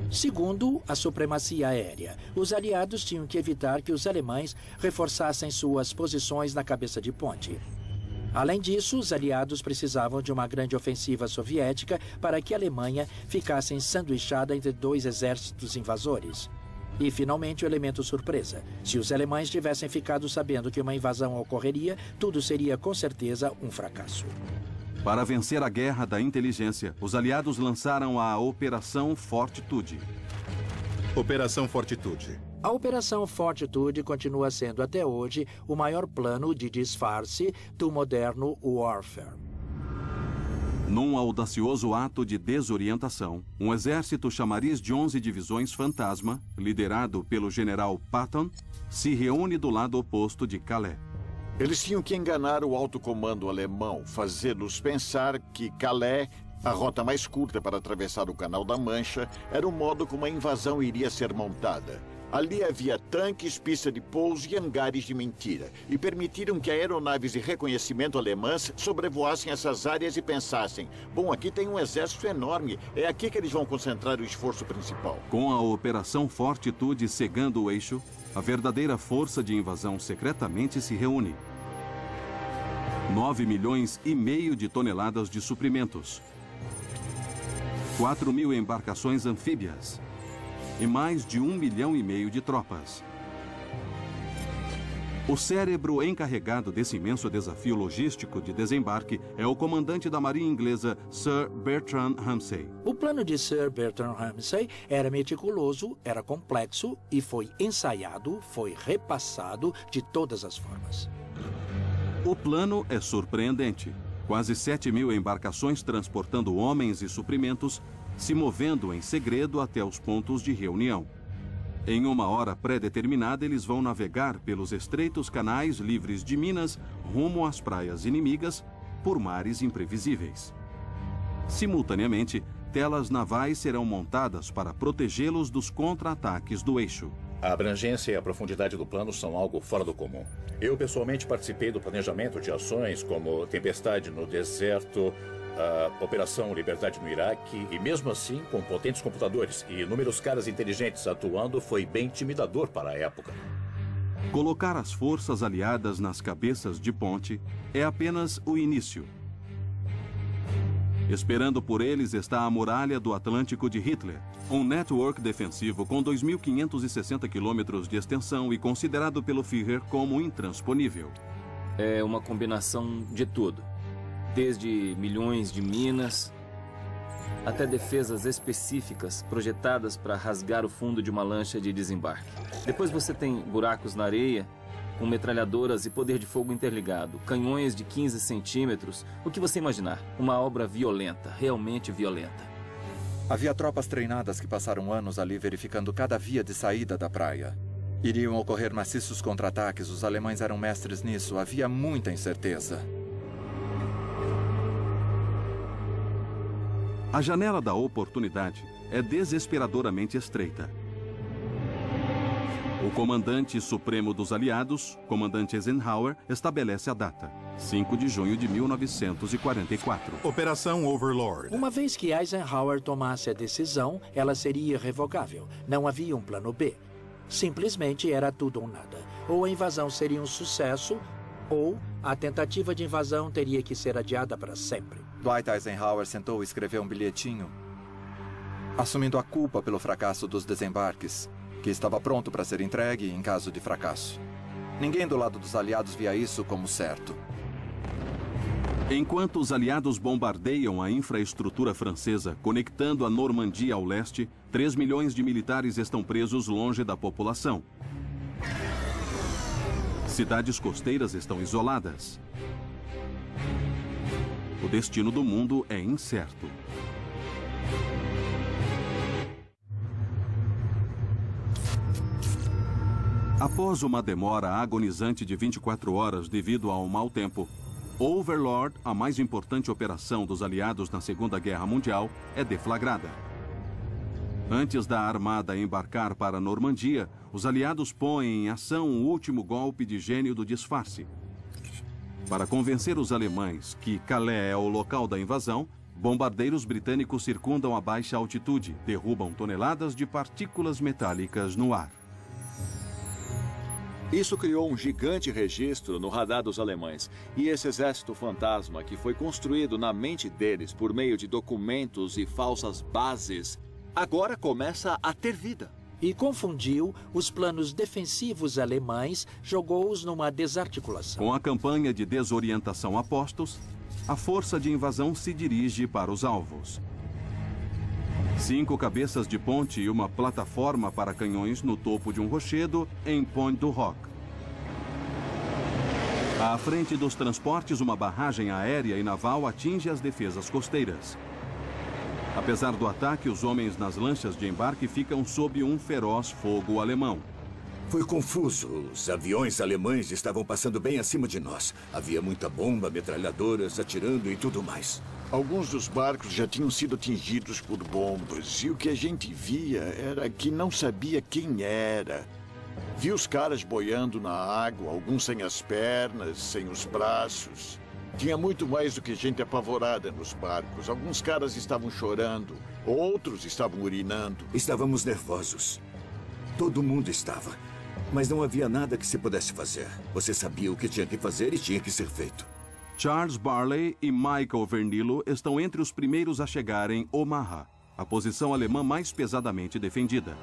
Segundo, a supremacia aérea. Os aliados tinham que evitar que os alemães reforçassem suas posições na cabeça de ponte. Além disso, os aliados precisavam de uma grande ofensiva soviética para que a Alemanha ficasse ensanduichada entre 2 exércitos invasores. E, finalmente, o elemento surpresa. Se os alemães tivessem ficado sabendo que uma invasão ocorreria, tudo seria, com certeza, um fracasso. Para vencer a guerra da inteligência, os aliados lançaram a Operação Fortitude. Operação Fortitude. A Operação Fortitude continua sendo até hoje o maior plano de disfarce do moderno warfare. Num audacioso ato de desorientação, um exército chamariz de 11 divisões fantasma, liderado pelo general Patton, se reúne do lado oposto de Calais. Eles tinham que enganar o alto comando alemão, fazê-los pensar que Calais, a rota mais curta para atravessar o Canal da Mancha, era o modo como a invasão iria ser montada. Ali havia tanques, pista de pouso e hangares de mentira. E permitiram que aeronaves de reconhecimento alemãs sobrevoassem essas áreas e pensassem: bom, aqui tem um exército enorme, é aqui que eles vão concentrar o esforço principal. Com a Operação Fortitude cegando o eixo, a verdadeira força de invasão secretamente se reúne. 9,5 milhões de toneladas de suprimentos, 4.000 embarcações anfíbias e mais de 1,5 milhão de tropas. O cérebro encarregado desse imenso desafio logístico de desembarque é o comandante da Marinha Inglesa, Sir Bertrand Ramsay. O plano de Sir Bertrand Ramsay era meticuloso, era complexo e foi ensaiado, foi repassado de todas as formas. O plano é surpreendente. Quase 7.000 embarcações transportando homens e suprimentos, se movendo em segredo até os pontos de reunião. Em uma hora pré-determinada, eles vão navegar pelos estreitos canais livres de minas rumo às praias inimigas por mares imprevisíveis. Simultaneamente, telas navais serão montadas para protegê-los dos contra-ataques do eixo. A abrangência e a profundidade do plano são algo fora do comum. Eu, pessoalmente, participei do planejamento de ações como Tempestade no Deserto, a Operação Liberdade no Iraque, e mesmo assim, com potentes computadores e inúmeros caras inteligentes atuando, foi bem intimidador para a época. Colocar as forças aliadas nas cabeças de ponte é apenas o início. Esperando por eles está a Muralha do Atlântico de Hitler, um network defensivo com 2.560 quilômetros de extensão e considerado pelo Führer como intransponível. É uma combinação de tudo. Desde milhões de minas até defesas específicas projetadas para rasgar o fundo de uma lancha de desembarque. Depois você tem buracos na areia, com metralhadoras e poder de fogo interligado, canhões de 15 centímetros, o que você imaginar. Uma obra violenta, realmente violenta. Havia tropas treinadas que passaram anos ali verificando cada via de saída da praia. Iriam ocorrer maciços contra-ataques, os alemães eram mestres nisso, havia muita incerteza. A janela da oportunidade é desesperadoramente estreita. O comandante supremo dos aliados, comandante Eisenhower, estabelece a data, 5 de junho de 1944. Operação Overlord. Uma vez que Eisenhower tomasse a decisão, ela seria irrevogável. Não havia um plano B. Simplesmente era tudo ou nada. Ou a invasão seria um sucesso, ou a tentativa de invasão teria que ser adiada para sempre. Dwight Eisenhower sentou e escreveu um bilhetinho, assumindo a culpa pelo fracasso dos desembarques, que estava pronto para ser entregue em caso de fracasso. Ninguém do lado dos aliados via isso como certo. Enquanto os aliados bombardeiam a infraestrutura francesa, conectando a Normandia ao leste, 3 milhões de militares estão presos longe da população. Cidades costeiras estão isoladas. O destino do mundo é incerto. Após uma demora agonizante de 24 horas devido ao mau tempo, Overlord, a mais importante operação dos aliados na Segunda Guerra Mundial, é deflagrada. Antes da armada embarcar para a Normandia, os aliados põem em ação um último golpe de gênio do disfarce. Para convencer os alemães que Calais é o local da invasão, bombardeiros britânicos circundam a baixa altitude, derrubam toneladas de partículas metálicas no ar. Isso criou um gigante registro no radar dos alemães. E esse exército fantasma, que foi construído na mente deles por meio de documentos e falsas bases, agora começa a ter vida. E confundiu os planos defensivos alemães, jogou-os numa desarticulação. Com a campanha de desorientação a postos, a força de invasão se dirige para os alvos. 5 cabeças de ponte e uma plataforma para canhões no topo de um rochedo em Pointe du Hoc. À frente dos transportes, uma barragem aérea e naval atinge as defesas costeiras. Apesar do ataque, os homens nas lanchas de embarque ficam sob um feroz fogo alemão. Foi confuso. Os aviões alemães estavam passando bem acima de nós. Havia muita bomba, metralhadoras atirando e tudo mais. Alguns dos barcos já tinham sido atingidos por bombas. E o que a gente via era que não sabia quem era. Vi os caras boiando na água, alguns sem as pernas, sem os braços. Tinha muito mais do que gente apavorada nos barcos. Alguns caras estavam chorando, outros estavam urinando. Estávamos nervosos. Todo mundo estava. Mas não havia nada que se pudesse fazer. Você sabia o que tinha que fazer e tinha que ser feito. Charles Barley e Michael Vernillo estão entre os primeiros a chegar em Omaha, a posição alemã mais pesadamente defendida.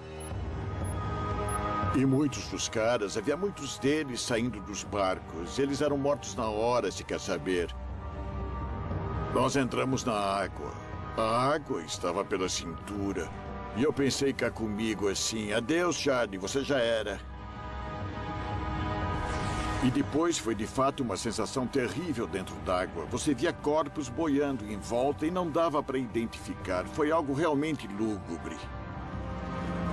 E muitos dos caras, havia muitos deles saindo dos barcos. Eles eram mortos na hora, se quer saber. Nós entramos na água. A água estava pela cintura. E eu pensei cá comigo assim, adeus, Charlie, você já era. E depois foi de fato uma sensação terrível dentro d'água. Você via corpos boiando em volta e não dava para identificar. Foi algo realmente lúgubre.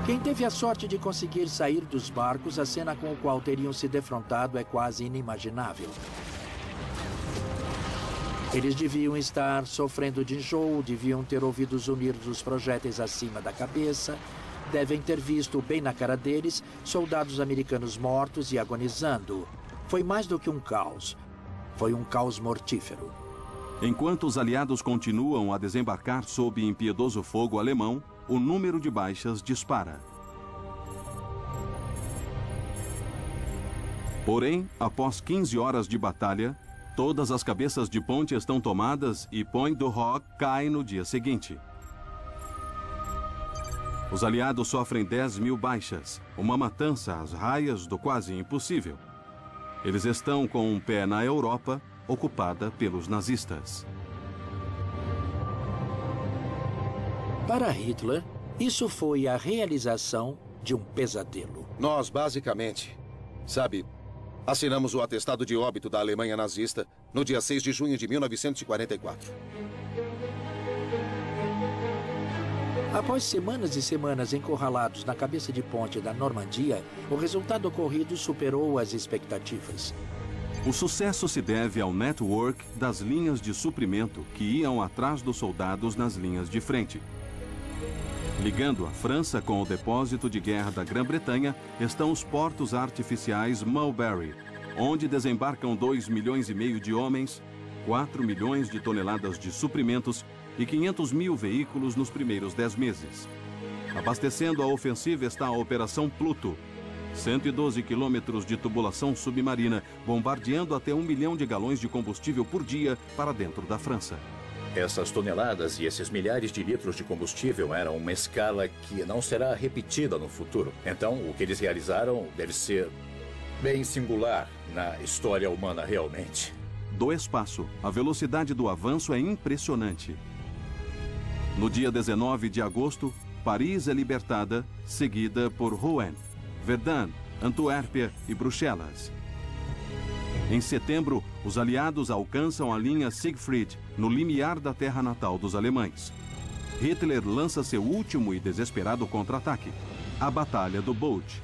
Quem teve a sorte de conseguir sair dos barcos, a cena com a qual teriam se defrontado é quase inimaginável. Eles deviam estar sofrendo de enjoo, deviam ter ouvido zunir dos projéteis acima da cabeça, devem ter visto bem na cara deles soldados americanos mortos e agonizando. Foi mais do que um caos. Foi um caos mortífero. Enquanto os aliados continuam a desembarcar sob impiedoso fogo alemão, o número de baixas dispara. Porém, após 15 horas de batalha, todas as cabeças de ponte estão tomadas e Pointe du Hoc cai no dia seguinte. Os aliados sofrem 10.000 baixas, uma matança às raias do quase impossível. Eles estão com um pé na Europa, ocupada pelos nazistas. Para Hitler, isso foi a realização de um pesadelo. Nós, basicamente, assinamos o atestado de óbito da Alemanha nazista no dia 6 de junho de 1944. Após semanas e semanas encurralados na cabeça de ponte da Normandia, o resultado ocorrido superou as expectativas. O sucesso se deve ao network das linhas de suprimento que iam atrás dos soldados nas linhas de frente. Ligando a França com o depósito de guerra da Grã-Bretanha estão os portos artificiais Mulberry, onde desembarcam 2,5 milhões de homens, 4 milhões de toneladas de suprimentos e 500 mil veículos nos primeiros 10 meses. Abastecendo a ofensiva está a Operação Pluto, 112 quilômetros de tubulação submarina, bombardeando até 1 milhão de galões de combustível por dia para dentro da França. Essas toneladas e esses milhares de litros de combustível eram uma escala que não será repetida no futuro. Então, o que eles realizaram deve ser bem singular na história humana, realmente. Do espaço, a velocidade do avanço é impressionante. No dia 19 de agosto, Paris é libertada, seguida por Rouen, Verdun, Antuérpia e Bruxelas. Em setembro, os aliados alcançam a linha Siegfried, no limiar da terra natal dos alemães. Hitler lança seu último e desesperado contra-ataque, a Batalha do Bulge.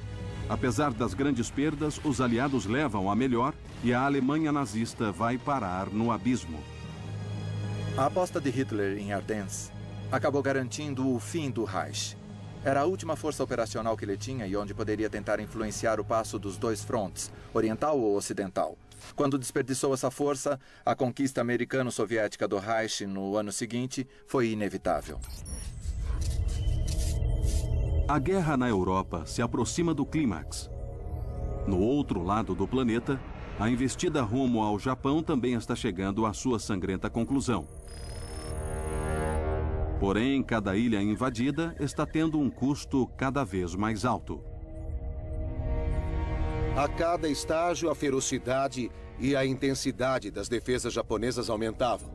Apesar das grandes perdas, os aliados levam a melhor e a Alemanha nazista vai parar no abismo. A aposta de Hitler em Ardennes acabou garantindo o fim do Reich. Era a última força operacional que ele tinha e onde poderia tentar influenciar o passo dos dois frontes, oriental ou ocidental. Quando desperdiçou essa força, a conquista americano-soviética do Reich no ano seguinte foi inevitável. A guerra na Europa se aproxima do clímax. No outro lado do planeta, a investida rumo ao Japão também está chegando à sua sangrenta conclusão. Porém, cada ilha invadida está tendo um custo cada vez mais alto. A cada estágio, a ferocidade e a intensidade das defesas japonesas aumentavam.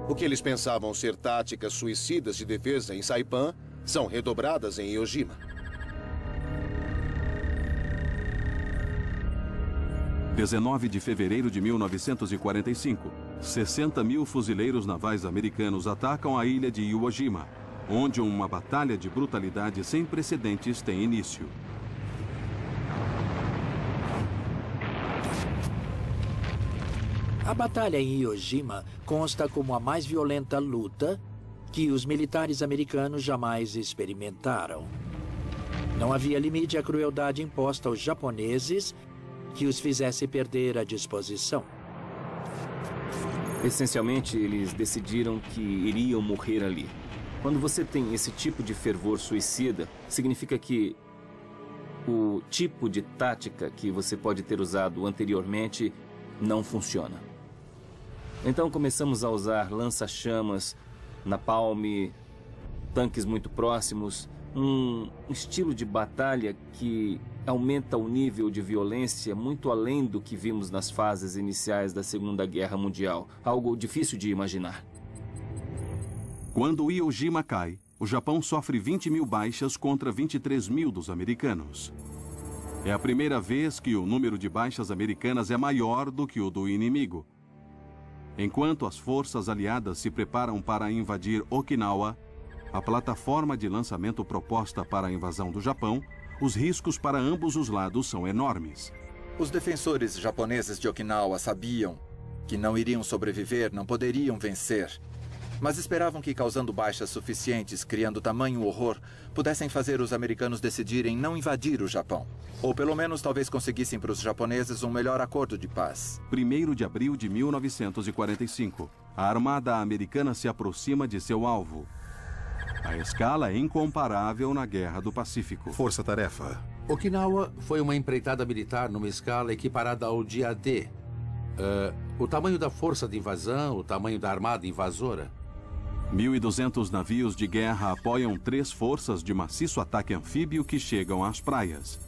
O que eles pensavam ser táticas suicidas de defesa em Saipan são redobradas em Iwo Jima. – 19 de fevereiro de 1945, 60 mil fuzileiros navais americanos atacam a ilha de Iwo Jima, onde uma batalha de brutalidade sem precedentes tem início. A batalha em Iwo Jima consta como a mais violenta luta que os militares americanos jamais experimentaram. Não havia limite à crueldade imposta aos japoneses que os fizesse perder a disposição. Essencialmente, eles decidiram que iriam morrer ali. Quando você tem esse tipo de fervor suicida, significa que o tipo de tática que você pode ter usado anteriormente não funciona. Então começamos a usar lança-chamas, napalm, tanques muito próximos, um estilo de batalha que aumenta o nível de violência muito além do que vimos nas fases iniciais da Segunda Guerra Mundial. Algo difícil de imaginar. Quando Iwo Jima cai, o Japão sofre 20 mil baixas contra 23 mil dos americanos. É a primeira vez que o número de baixas americanas é maior do que o do inimigo. Enquanto as forças aliadas se preparam para invadir Okinawa, a plataforma de lançamento proposta para a invasão do Japão, os riscos para ambos os lados são enormes. Os defensores japoneses de Okinawa sabiam que não iriam sobreviver, não poderiam vencer. Mas esperavam que, causando baixas suficientes, criando tamanho horror, pudessem fazer os americanos decidirem não invadir o Japão. Ou pelo menos talvez conseguissem para os japoneses um melhor acordo de paz. 1º de abril de 1945. A armada americana se aproxima de seu alvo. A escala é incomparável na Guerra do Pacífico. Força-tarefa. Okinawa foi uma empreitada militar numa escala equiparada ao dia D. O tamanho da força de invasão, o tamanho da armada invasora. 1.200 navios de guerra apoiam 3 forças de maciço ataque anfíbio que chegam às praias.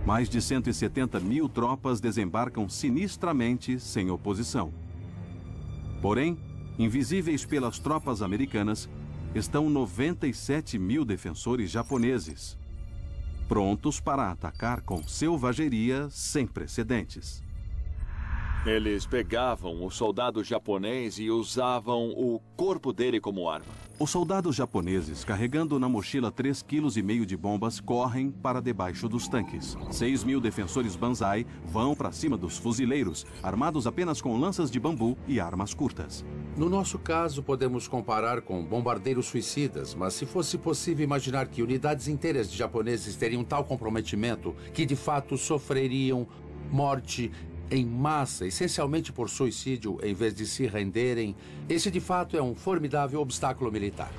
Mais de 170 mil tropas desembarcam sinistramente sem oposição. Porém, invisíveis pelas tropas americanas, estão 97 mil defensores japoneses, prontos para atacar com selvageria sem precedentes. Eles pegavam o soldado japonês e usavam o corpo dele como arma. Os soldados japoneses, carregando na mochila 3,5 kg de bombas, correm para debaixo dos tanques. 6 mil defensores Banzai vão para cima dos fuzileiros, armados apenas com lanças de bambu e armas curtas. No nosso caso, podemos comparar com bombardeiros suicidas, mas se fosse possível imaginar que unidades inteiras de japoneses teriam tal comprometimento que de fato sofreriam morte em massa, essencialmente por suicídio, em vez de se renderem, esse de fato é um formidável obstáculo militar.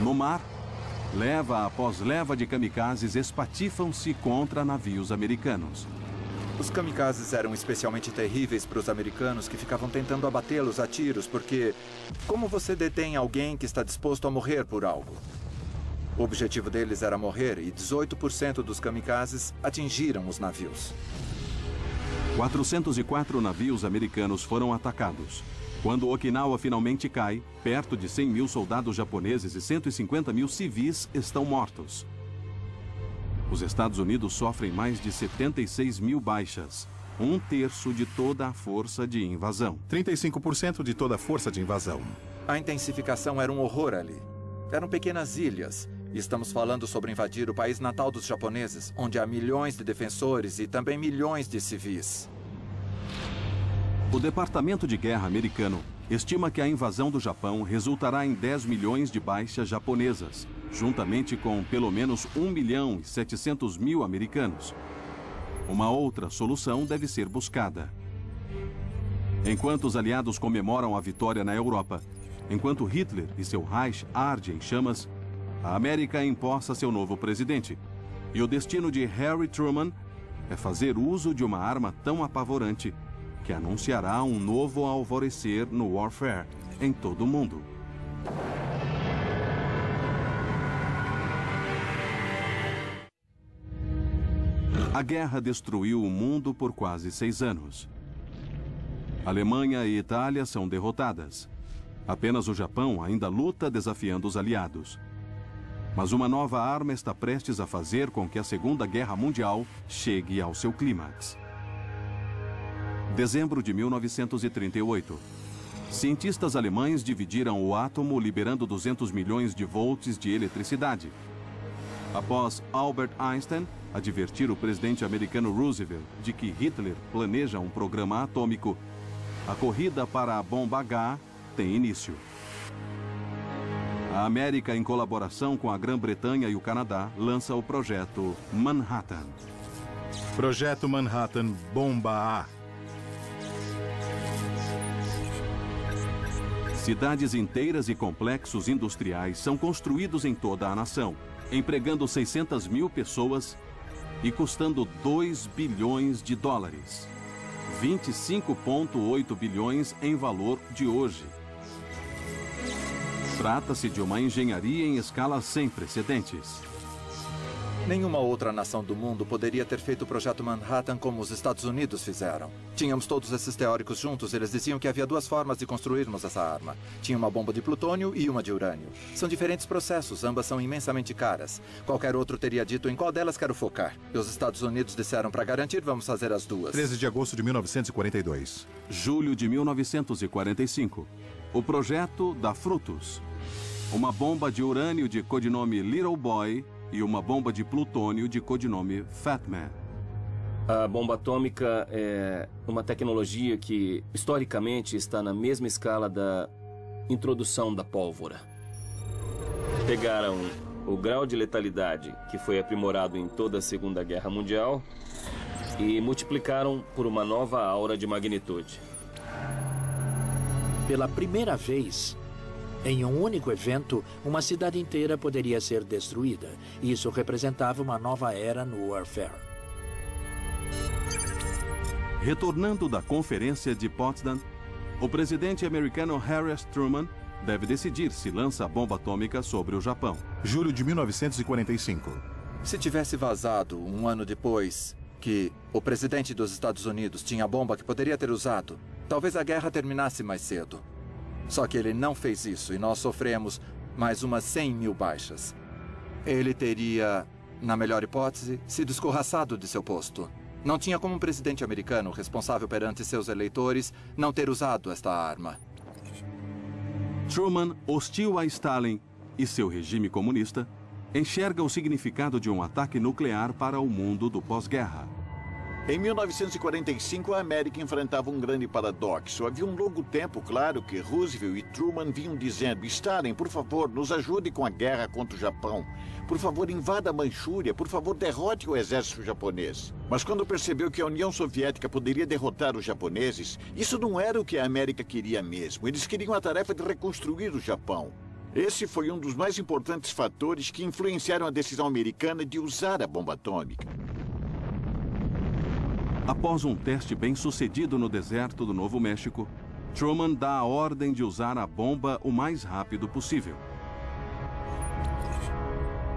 No mar, leva após leva de kamikazes espatifam-se contra navios americanos. Os kamikazes eram especialmente terríveis para os americanos que ficavam tentando abatê-los a tiros, porque como você detém alguém que está disposto a morrer por algo? O objetivo deles era morrer e 18% dos kamikazes atingiram os navios. 404 navios americanos foram atacados. Quando Okinawa finalmente cai, perto de 100 mil soldados japoneses e 150 mil civis estão mortos. Os Estados Unidos sofrem mais de 76 mil baixas, 1/3 de toda a força de invasão. 35% de toda a força de invasão. A intensificação era um horror ali. Eram pequenas ilhas, Estamos falando sobre invadir o país natal dos japoneses, onde há milhões de defensores e também milhões de civis. O Departamento de Guerra americano estima que a invasão do Japão resultará em 10 milhões de baixas japonesas, juntamente com pelo menos 1.700.000 americanos. Uma outra solução deve ser buscada. Enquanto os aliados comemoram a vitória na Europa, enquanto Hitler e seu Reich ardem em chamas, a América empossa seu novo presidente. E o destino de Harry Truman é fazer uso de uma arma tão apavorante que anunciará um novo alvorecer no warfare em todo o mundo. A guerra destruiu o mundo por quase 6 anos. Alemanha e Itália são derrotadas. Apenas o Japão ainda luta desafiando os aliados. Mas uma nova arma está prestes a fazer com que a Segunda Guerra Mundial chegue ao seu clímax. Dezembro de 1938. Cientistas alemães dividiram o átomo liberando 200 milhões de volts de eletricidade. Após Albert Einstein advertir o presidente americano Roosevelt de que Hitler planeja um programa atômico, a corrida para a bomba H tem início. A América, em colaboração com a Grã-Bretanha e o Canadá, lança o projeto Manhattan. Projeto Manhattan Bomba A. Cidades inteiras e complexos industriais são construídos em toda a nação, empregando 600 mil pessoas e custando 2 bilhões de dólares. 25,8 bilhões em valor de hoje. Trata-se de uma engenharia em escala sem precedentes. Nenhuma outra nação do mundo poderia ter feito o projeto Manhattan como os Estados Unidos fizeram. Tínhamos todos esses teóricos juntos. Eles diziam que havia 2 formas de construirmos essa arma. Tinha uma bomba de plutônio e uma de urânio. São diferentes processos, ambas são imensamente caras. Qualquer outro teria dito em qual delas quero focar. E os Estados Unidos disseram, para garantir, vamos fazer as duas. 13 de agosto de 1942. Julho de 1945. O projeto dá frutos. Uma bomba de urânio de codinome Little Boy e uma bomba de plutônio de codinome Fat Man. A bomba atômica é uma tecnologia que, historicamente, está na mesma escala da introdução da pólvora. Pegaram o grau de letalidade, que foi aprimorado em toda a Segunda Guerra Mundial, e multiplicaram por uma nova aura de magnitude. Pela primeira vez, em um único evento, uma cidade inteira poderia ser destruída. Isso representava uma nova era no warfare. Retornando da Conferência de Potsdam, o presidente americano Harry S. Truman deve decidir se lança a bomba atômica sobre o Japão. Julho de 1945. Se tivesse vazado um ano depois que o presidente dos Estados Unidos tinha a bomba que poderia ter usado, talvez a guerra terminasse mais cedo. Só que ele não fez isso e nós sofremos mais umas 100 mil baixas. Ele teria, na melhor hipótese, sido escorraçado de seu posto. Não tinha como um presidente americano responsável perante seus eleitores não ter usado esta arma. Truman, hostil a Stalin e seu regime comunista, enxerga o significado de um ataque nuclear para o mundo do pós-guerra. Em 1945, a América enfrentava um grande paradoxo. Havia um longo tempo, claro, que Roosevelt e Truman vinham dizendo: Stalin, por favor, nos ajude com a guerra contra o Japão. Por favor, invada a Manchúria. Por favor, derrote o exército japonês. Mas quando percebeu que a União Soviética poderia derrotar os japoneses, isso não era o que a América queria mesmo. Eles queriam a tarefa de reconstruir o Japão. Esse foi um dos mais importantes fatores que influenciaram a decisão americana de usar a bomba atômica. Após um teste bem-sucedido no deserto do Novo México, Truman dá a ordem de usar a bomba o mais rápido possível.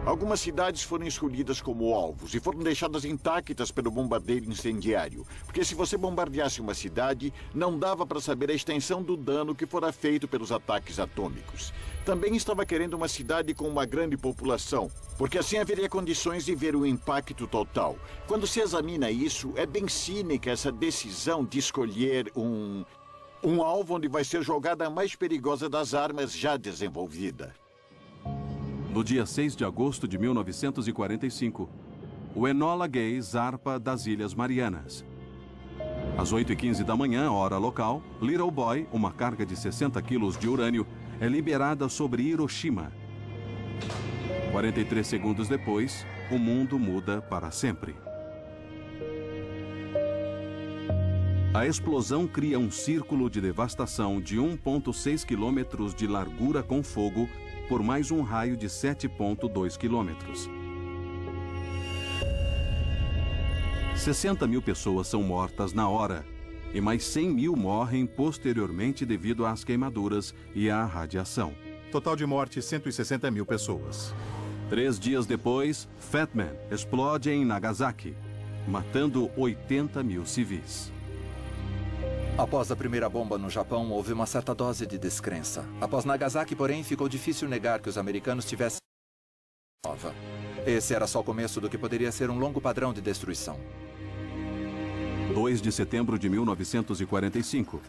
Algumas cidades foram escolhidas como alvos e foram deixadas intactas pelo bombardeio incendiário. Porque se você bombardeasse uma cidade, não dava para saber a extensão do dano que fora feito pelos ataques atômicos. Também estava querendo uma cidade com uma grande população, porque assim haveria condições de ver o impacto total. Quando se examina isso, é bem cínica essa decisão de escolher um alvo onde vai ser jogada a mais perigosa das armas já desenvolvida. No dia 6 de agosto de 1945, o Enola Gay zarpa das Ilhas Marianas. Às 8h15 da manhã, hora local, Little Boy, uma carga de 60 quilos de urânio, é liberada sobre Hiroshima. 43 segundos depois, o mundo muda para sempre. A explosão cria um círculo de devastação de 1,6 quilômetros de largura com fogo por mais um raio de 7,2 quilômetros. 60 mil pessoas são mortas na hora e mais 100 mil morrem posteriormente devido às queimaduras e à radiação. Total de morte, 160 mil pessoas. 3 dias depois, Fat Man explode em Nagasaki, matando 80 mil civis. Após a primeira bomba no Japão, houve uma certa dose de descrença. Após Nagasaki, porém, ficou difícil negar que os americanos tivessem nova. Esse era só o começo do que poderia ser um longo padrão de destruição. 2 de setembro de 1945.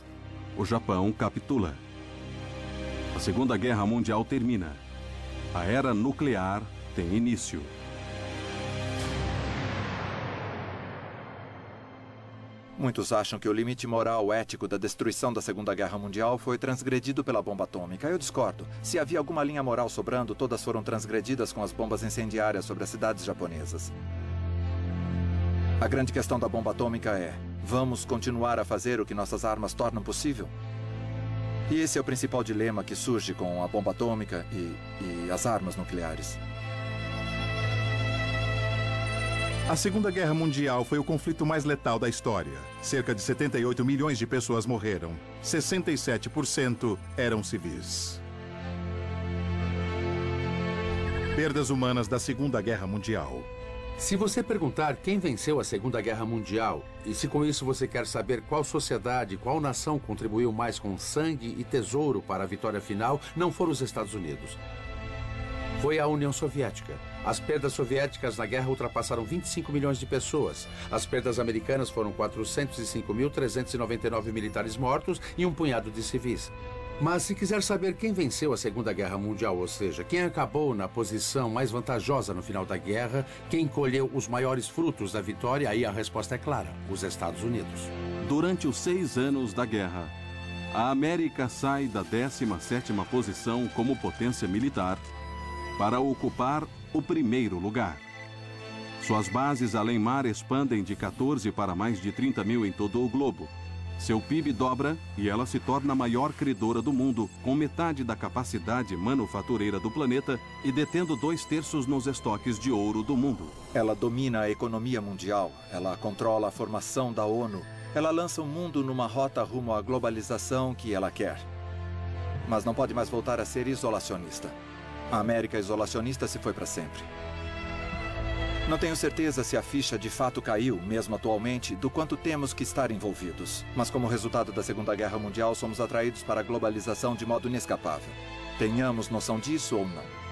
O Japão capitula. A Segunda Guerra Mundial termina. A era nuclear tem início. Muitos acham que o limite moral ético da destruição da Segunda Guerra Mundial foi transgredido pela bomba atômica. Eu discordo. Se havia alguma linha moral sobrando, todas foram transgredidas com as bombas incendiárias sobre as cidades japonesas. A grande questão da bomba atômica é: vamos continuar a fazer o que nossas armas tornam possível? E esse é o principal dilema que surge com a bomba atômica e as armas nucleares. A Segunda Guerra Mundial foi o conflito mais letal da história. Cerca de 78 milhões de pessoas morreram. 67% eram civis. Perdas humanas da Segunda Guerra Mundial. Se você perguntar quem venceu a Segunda Guerra Mundial, e se com isso você quer saber qual sociedade, qual nação contribuiu mais com sangue e tesouro para a vitória final, não foram os Estados Unidos. Foi a União Soviética. As perdas soviéticas na guerra ultrapassaram 25 milhões de pessoas. As perdas americanas foram 405.399 militares mortos e um punhado de civis. Mas se quiser saber quem venceu a Segunda Guerra Mundial, ou seja, quem acabou na posição mais vantajosa no final da guerra, quem colheu os maiores frutos da vitória, aí a resposta é clara: os Estados Unidos. Durante os 6 anos da guerra, a América sai da 17ª posição como potência militar para ocupar o primeiro lugar. Suas bases além-mar expandem de 14 para mais de 30 mil em todo o globo. Seu PIB dobra e ela se torna a maior credora do mundo, com metade da capacidade manufatureira do planeta e detendo 2/3 nos estoques de ouro do mundo. Ela domina a economia mundial, ela controla a formação da ONU, ela lança o mundo numa rota rumo à globalização que ela quer. Mas não pode mais voltar a ser isolacionista. A América isolacionista se foi para sempre. Não tenho certeza se a ficha de fato caiu, mesmo atualmente, do quanto temos que estar envolvidos. Mas como resultado da Segunda Guerra Mundial, somos atraídos para a globalização de modo inescapável. Tenhamos noção disso ou não.